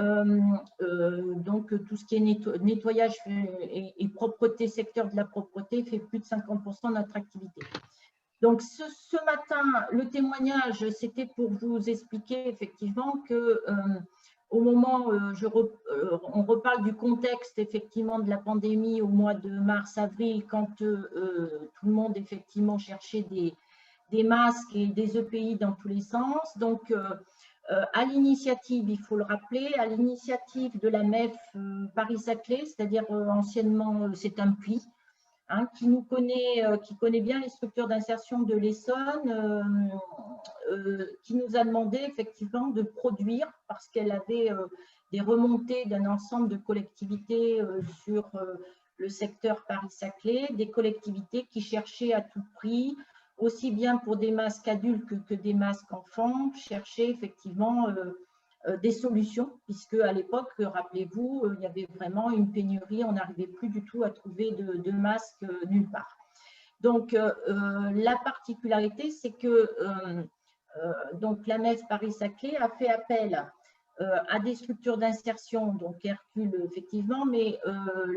donc tout ce qui est nettoyage et propreté, secteur de la propreté, fait plus de 50% de notre activité. Donc, ce matin, le témoignage, c'était pour vous expliquer effectivement que au moment où on reparle du contexte effectivement de la pandémie au mois de mars-avril, quand tout le monde effectivement cherchait des masques et des EPI dans tous les sens. Donc, à l'initiative, il faut le rappeler, à l'initiative de la MEF Paris-Saclay, c'est-à-dire anciennement c'est un PLI, hein, qui connaît bien les structures d'insertion de l'Essonne, qui nous a demandé effectivement de produire, parce qu'elle avait des remontées d'un ensemble de collectivités sur le secteur Paris-Saclay, des collectivités qui cherchaient à tout prix, aussi bien pour des masques adultes que des masques enfants, cherchaient effectivement des solutions, puisque à l'époque, rappelez-vous, il y avait vraiment une pénurie, on n'arrivait plus du tout à trouver de masques nulle part. Donc, la particularité, c'est que donc la MEF Paris-Saclay a fait appel à des structures d'insertion, donc Hercule effectivement, mais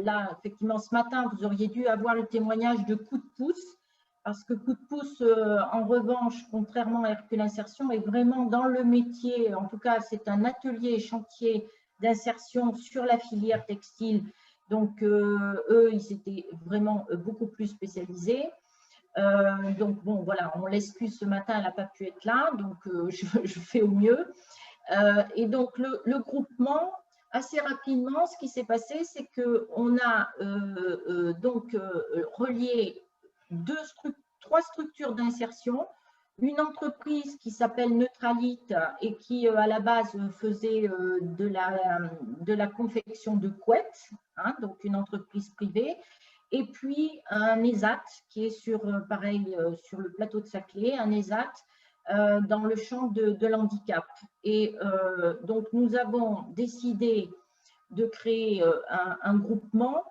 là, effectivement, ce matin, vous auriez dû avoir le témoignage de Coup de pouce, parce que Coup de pouce, en revanche, contrairement à Hercule Insertion, est vraiment dans le métier, en tout cas, c'est un atelier et chantier d'insertion sur la filière textile. Donc, eux, ils étaient vraiment beaucoup plus spécialisés. Donc, bon, voilà, on l'excuse ce matin, elle n'a pas pu être là, donc je fais au mieux. Et donc, le groupement, assez rapidement, ce qui s'est passé, c'est qu'on a relié trois structures d'insertion, une entreprise qui s'appelle Neutralite et qui, à la base, faisait de la confection de couettes, hein, donc une entreprise privée, et puis un ESAT qui est sur le plateau de Saclay, un ESAT dans le champ de l'handicap. Et donc, nous avons décidé de créer un groupement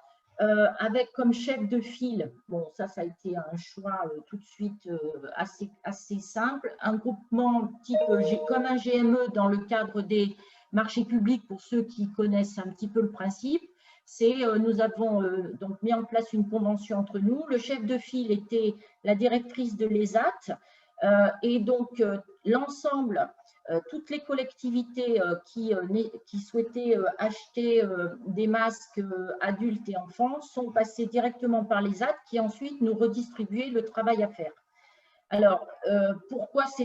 avec comme chef de file, bon, ça a été un choix tout de suite assez simple, un groupement type comme un GME dans le cadre des marchés publics, pour ceux qui connaissent un petit peu le principe. Nous avons donc mis en place une convention entre nous. Le chef de file était la directrice de l'ESAT et donc l'ensemble, toutes les collectivités qui souhaitaient acheter des masques adultes et enfants sont passées directement par l'ESAT qui ensuite nous redistribuait le travail à faire. Alors, pourquoi ce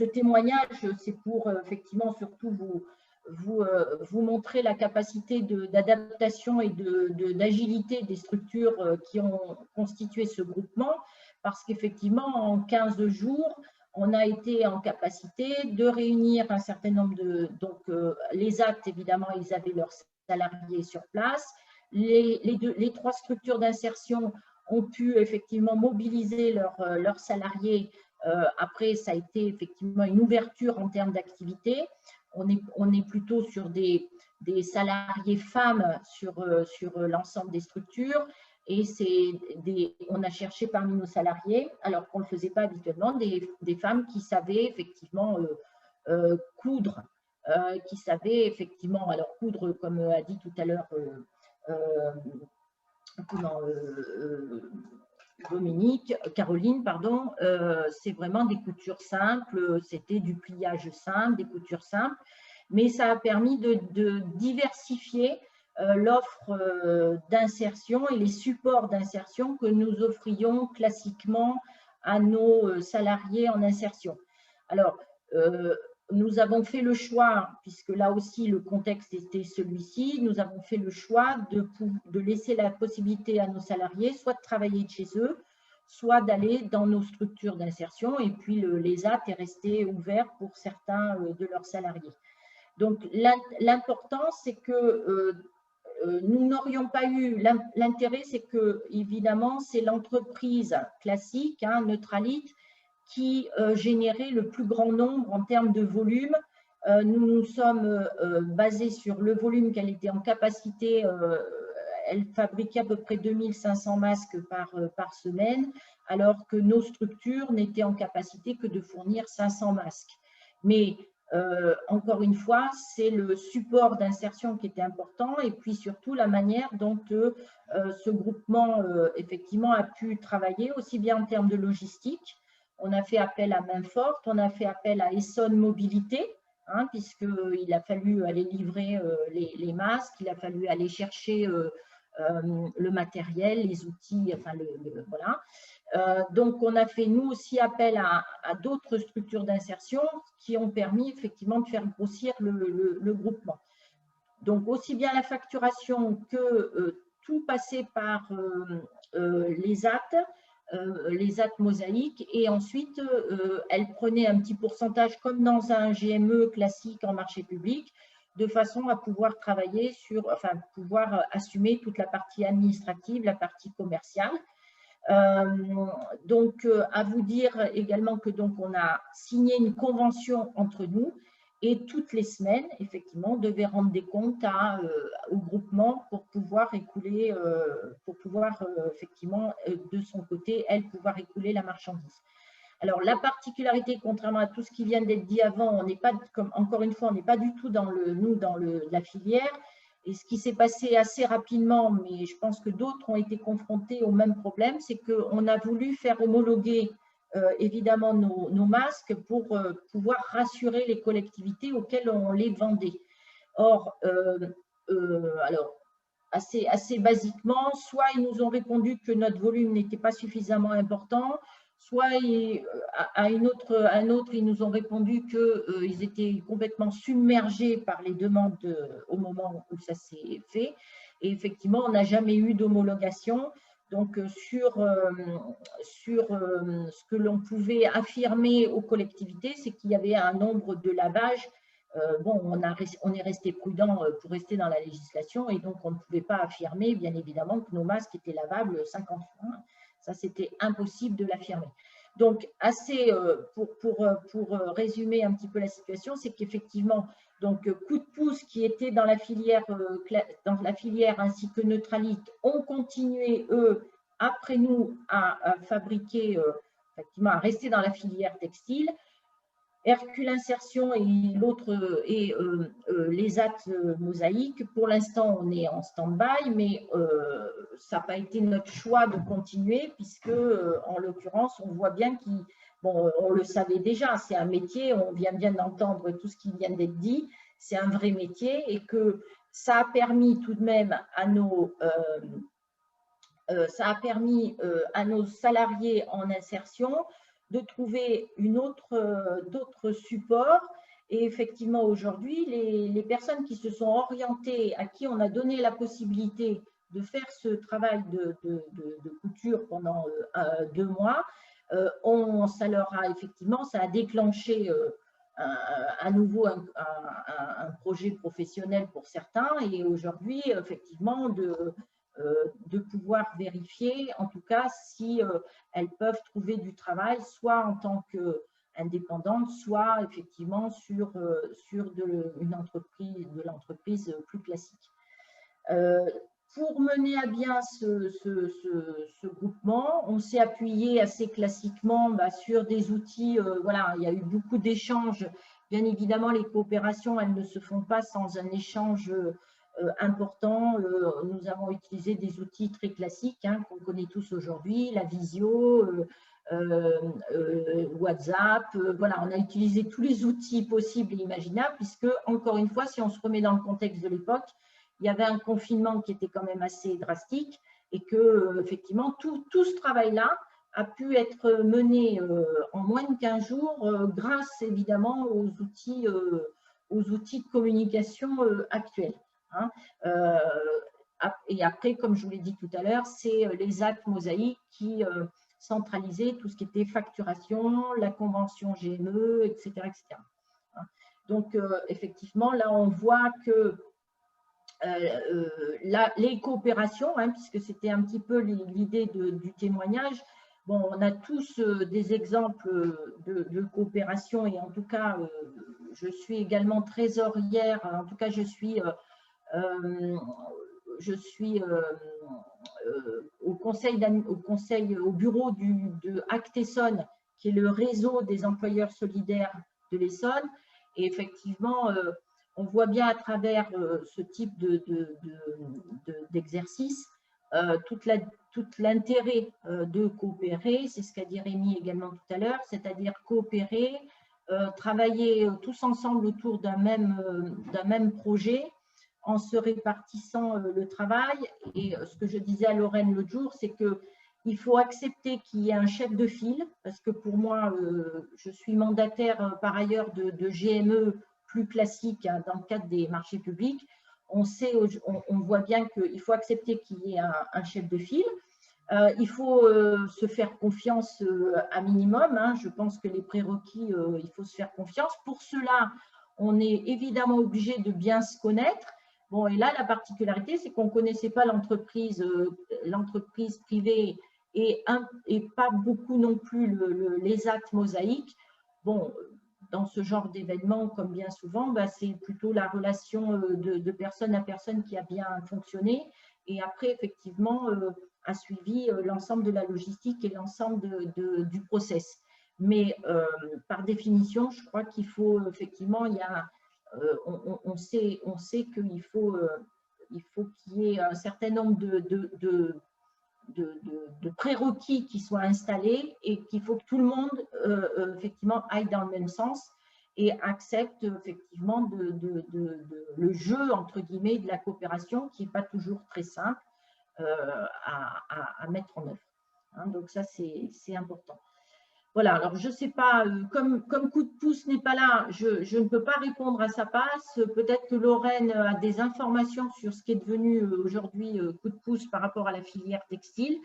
témoignage, c'est pour effectivement surtout vous montrer la capacité d'adaptation et d'agilité des structures qui ont constitué ce groupement, parce qu'effectivement, en 15 jours, on a été en capacité de réunir un certain nombre donc les actes, évidemment, ils avaient leurs salariés sur place. Les trois structures d'insertion ont pu effectivement mobiliser leurs salariés. Après, ça a été effectivement une ouverture en termes d'activité. On est plutôt sur des salariés femmes sur l'ensemble des structures. Et on a cherché parmi nos salariés, alors qu'on ne le faisait pas habituellement, des femmes qui savaient effectivement coudre, qui savaient effectivement, alors coudre, comme a dit tout à l'heure, Caroline, pardon, c'est vraiment des coutures simples, c'était du pliage simple, des coutures simples, mais ça a permis de diversifier l'offre d'insertion et les supports d'insertion que nous offrions classiquement à nos salariés en insertion. Alors, nous avons fait le choix, puisque là aussi le contexte était celui-ci, nous avons fait le choix de laisser la possibilité à nos salariés soit de travailler de chez eux, soit d'aller dans nos structures d'insertion, et puis l'ESAT est resté ouvert pour certains de leurs salariés. Donc l'important, c'est que nous n'aurions pas eu, l'intérêt c'est que évidemment c'est l'entreprise classique, hein, Neutralite, qui générait le plus grand nombre en termes de volume. Nous nous sommes basés sur le volume qu'elle était en capacité. Elle fabriquait à peu près 2500 masques par semaine, alors que nos structures n'étaient en capacité que de fournir 500 masques. Mais encore une fois, c'est le support d'insertion qui était important, et puis surtout la manière dont ce groupement effectivement a pu travailler, aussi bien en termes de logistique. On a fait appel à main forte, on a fait appel à Essonne Mobilité, hein, puisqu'il a fallu aller livrer les masques, il a fallu aller chercher le matériel, les outils, enfin voilà. Donc, on a fait nous aussi appel à d'autres structures d'insertion qui ont permis effectivement de faire grossir le groupement. Donc, aussi bien la facturation que tout passait par les AT mosaïques, et ensuite elle prenait un petit pourcentage comme dans un GME classique en marché public, de façon à pouvoir travailler pouvoir assumer toute la partie administrative, la partie commerciale. Donc à vous dire également que donc on a signé une convention entre nous, et toutes les semaines, effectivement, on devait rendre des comptes au groupement pour pouvoir écouler, effectivement, de son côté, elle, pouvoir écouler la marchandise. Alors, la particularité, contrairement à tout ce qui vient d'être dit avant, on n'est pas, encore une fois, on n'est pas du tout dans la filière. Et ce qui s'est passé assez rapidement, mais je pense que d'autres ont été confrontés au même problème, c'est qu'on a voulu faire homologuer évidemment nos masques pour pouvoir rassurer les collectivités auxquelles on les vendait. Or, alors, assez basiquement, soit ils nous ont répondu que notre volume n'était pas suffisamment important, soit à un autre, ils nous ont répondu qu'ils étaient complètement submergés par les demandes au moment où ça s'est fait. Et effectivement, on n'a jamais eu d'homologation. Donc, sur ce que l'on pouvait affirmer aux collectivités, c'est qu'il y avait un nombre de lavages. Bon, on est resté prudent pour rester dans la législation, et donc on ne pouvait pas affirmer, bien évidemment, que nos masques étaient lavables 50 fois. Ça, c'était impossible de l'affirmer. Donc, pour résumer un petit peu la situation, c'est qu'effectivement, donc Coup de pouce qui était dans la filière ainsi que Neutralite ont continué, eux, après nous, à fabriquer, effectivement, à rester dans la filière textile. Hercule Insertion et l'autre et les AT mosaïques, pour l'instant on est en stand-by, mais ça n'a pas été notre choix de continuer, puisque en l'occurrence on voit bien on le savait déjà, c'est un métier, on vient bien d'entendre tout ce qui vient d'être dit, c'est un vrai métier, et que ça a permis tout de même à nos salariés en insertion de trouver d'autres supports. Et effectivement, aujourd'hui, les personnes qui se sont orientées, à qui on a donné la possibilité de faire ce travail de couture pendant 2 mois, ça a déclenché à nouveau un projet professionnel pour certains, et aujourd'hui, effectivement, de pouvoir vérifier, en tout cas, si elles peuvent trouver du travail, soit en tant qu'indépendantes, soit effectivement sur de l'entreprise plus classique. Pour mener à bien ce groupement, on s'est appuyé assez classiquement sur des outils. Voilà, il y a eu beaucoup d'échanges. Bien évidemment, les coopérations, elles ne se font pas sans un échange important. Nous avons utilisé des outils très classiques hein, qu'on connaît tous aujourd'hui, la visio, WhatsApp. Voilà, on a utilisé tous les outils possibles et imaginables puisque, encore une fois, si on se remet dans le contexte de l'époque, il y avait un confinement qui était quand même assez drastique et que, effectivement, tout ce travail-là a pu être mené en moins de 15 jours grâce, évidemment, aux outils de communication actuels. Hein. Et après, comme je vous l'ai dit tout à l'heure, c'est les actes mosaïques qui centralisaient tout ce qui était facturation, la convention GME, etc. etc. Hein. Donc, effectivement, là, on voit que les coopérations, hein, puisque c'était un petit peu l'idée du témoignage, bon, on a tous des exemples de coopération et en tout cas, je suis également trésorière, en tout cas, je suis au bureau de Actessonne, qui est le réseau des employeurs solidaires de l'Essonne. Et effectivement, on voit bien à travers ce type d'exercice tout l'intérêt de coopérer, c'est ce qu'a dit Rémi également tout à l'heure, c'est-à-dire coopérer, travailler tous ensemble autour d'un même projet en se répartissant le travail. Et ce que je disais à Lorraine l'autre jour, c'est qu'il faut accepter qu'il y ait un chef de file, parce que pour moi, je suis mandataire par ailleurs de GME plus classique hein, dans le cadre des marchés publics. On voit bien qu'il faut accepter qu'il y ait un chef de file. Il faut se faire confiance à minimum. Hein. Je pense que les prérequis, il faut se faire confiance. Pour cela, on est évidemment obligé de bien se connaître. Bon, et là, la particularité, c'est qu'on ne connaissait pas l'entreprise privée et pas beaucoup non plus les actes mosaïques. Bon, dans ce genre d'événement, comme bien souvent, bah, c'est plutôt la relation de personne à personne qui a bien fonctionné. Et après, effectivement, a suivi l'ensemble de la logistique et l'ensemble du process. Mais par définition, je crois qu'il faut effectivement, on sait qu'il faut qu'il y ait un certain nombre de prérequis qui soient installés et qu'il faut que tout le monde effectivement aille dans le même sens et accepte effectivement le jeu entre guillemets de la coopération qui n'est pas toujours très simple à mettre en œuvre. Hein, donc ça c'est important. Voilà, alors je ne sais pas, comme Coup de pouce n'est pas là, je ne peux pas répondre à sa place. Peut-être que Lorraine a des informations sur ce qui est devenu aujourd'hui Coup de pouce par rapport à la filière textile.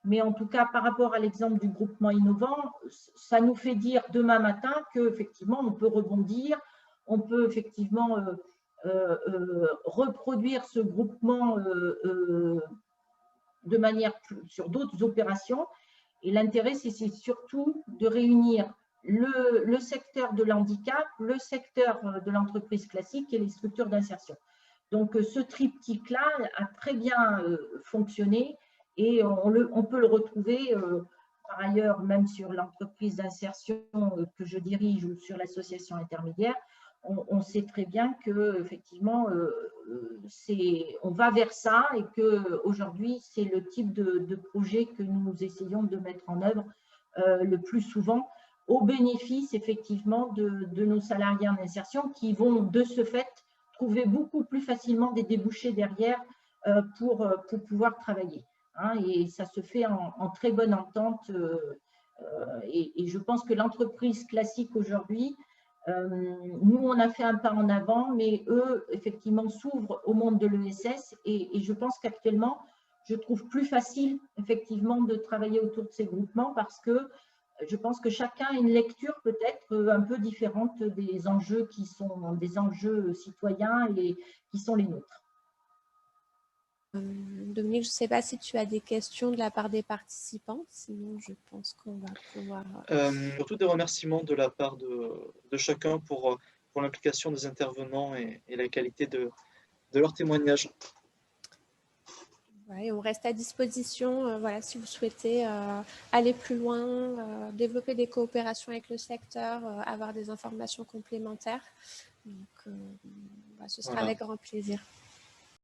Mais en tout cas, par rapport à l'exemple du groupement innovant, ça nous fait dire demain matin qu'effectivement, on peut rebondir, on peut effectivement reproduire ce groupement de manière sur d'autres opérations. Et l'intérêt, c'est surtout de réunir le secteur de l'handicap, le secteur de l'entreprise classique et les structures d'insertion. Donc, ce triptyque-là a très bien fonctionné et on peut le retrouver par ailleurs même sur l'entreprise d'insertion que je dirige ou sur l'association intermédiaire. On sait très bien qu'effectivement, on va vers ça et qu'aujourd'hui, c'est le type de projet que nous essayons de mettre en œuvre le plus souvent au bénéfice effectivement de nos salariés en insertion qui vont de ce fait trouver beaucoup plus facilement des débouchés derrière pour pouvoir travailler. Hein, et ça se fait en très bonne entente. Et je pense que l'entreprise classique aujourd'hui, nous, on a fait un pas en avant, mais eux, effectivement, s'ouvrent au monde de l'ESS et je pense qu'actuellement, je trouve plus facile, effectivement, de travailler autour de ces groupements parce que je pense que chacun a une lecture peut-être un peu différente des enjeux qui sont des enjeux citoyens et qui sont les nôtres. Dominique, je ne sais pas si tu as des questions de la part des participants, sinon je pense qu'on va pouvoir… Surtout des remerciements de la part de chacun pour l'implication des intervenants et la qualité de leur témoignage. Ouais, on reste à disposition voilà, si vous souhaitez aller plus loin, développer des coopérations avec le secteur, avoir des informations complémentaires. Donc, ce sera avec grand plaisir.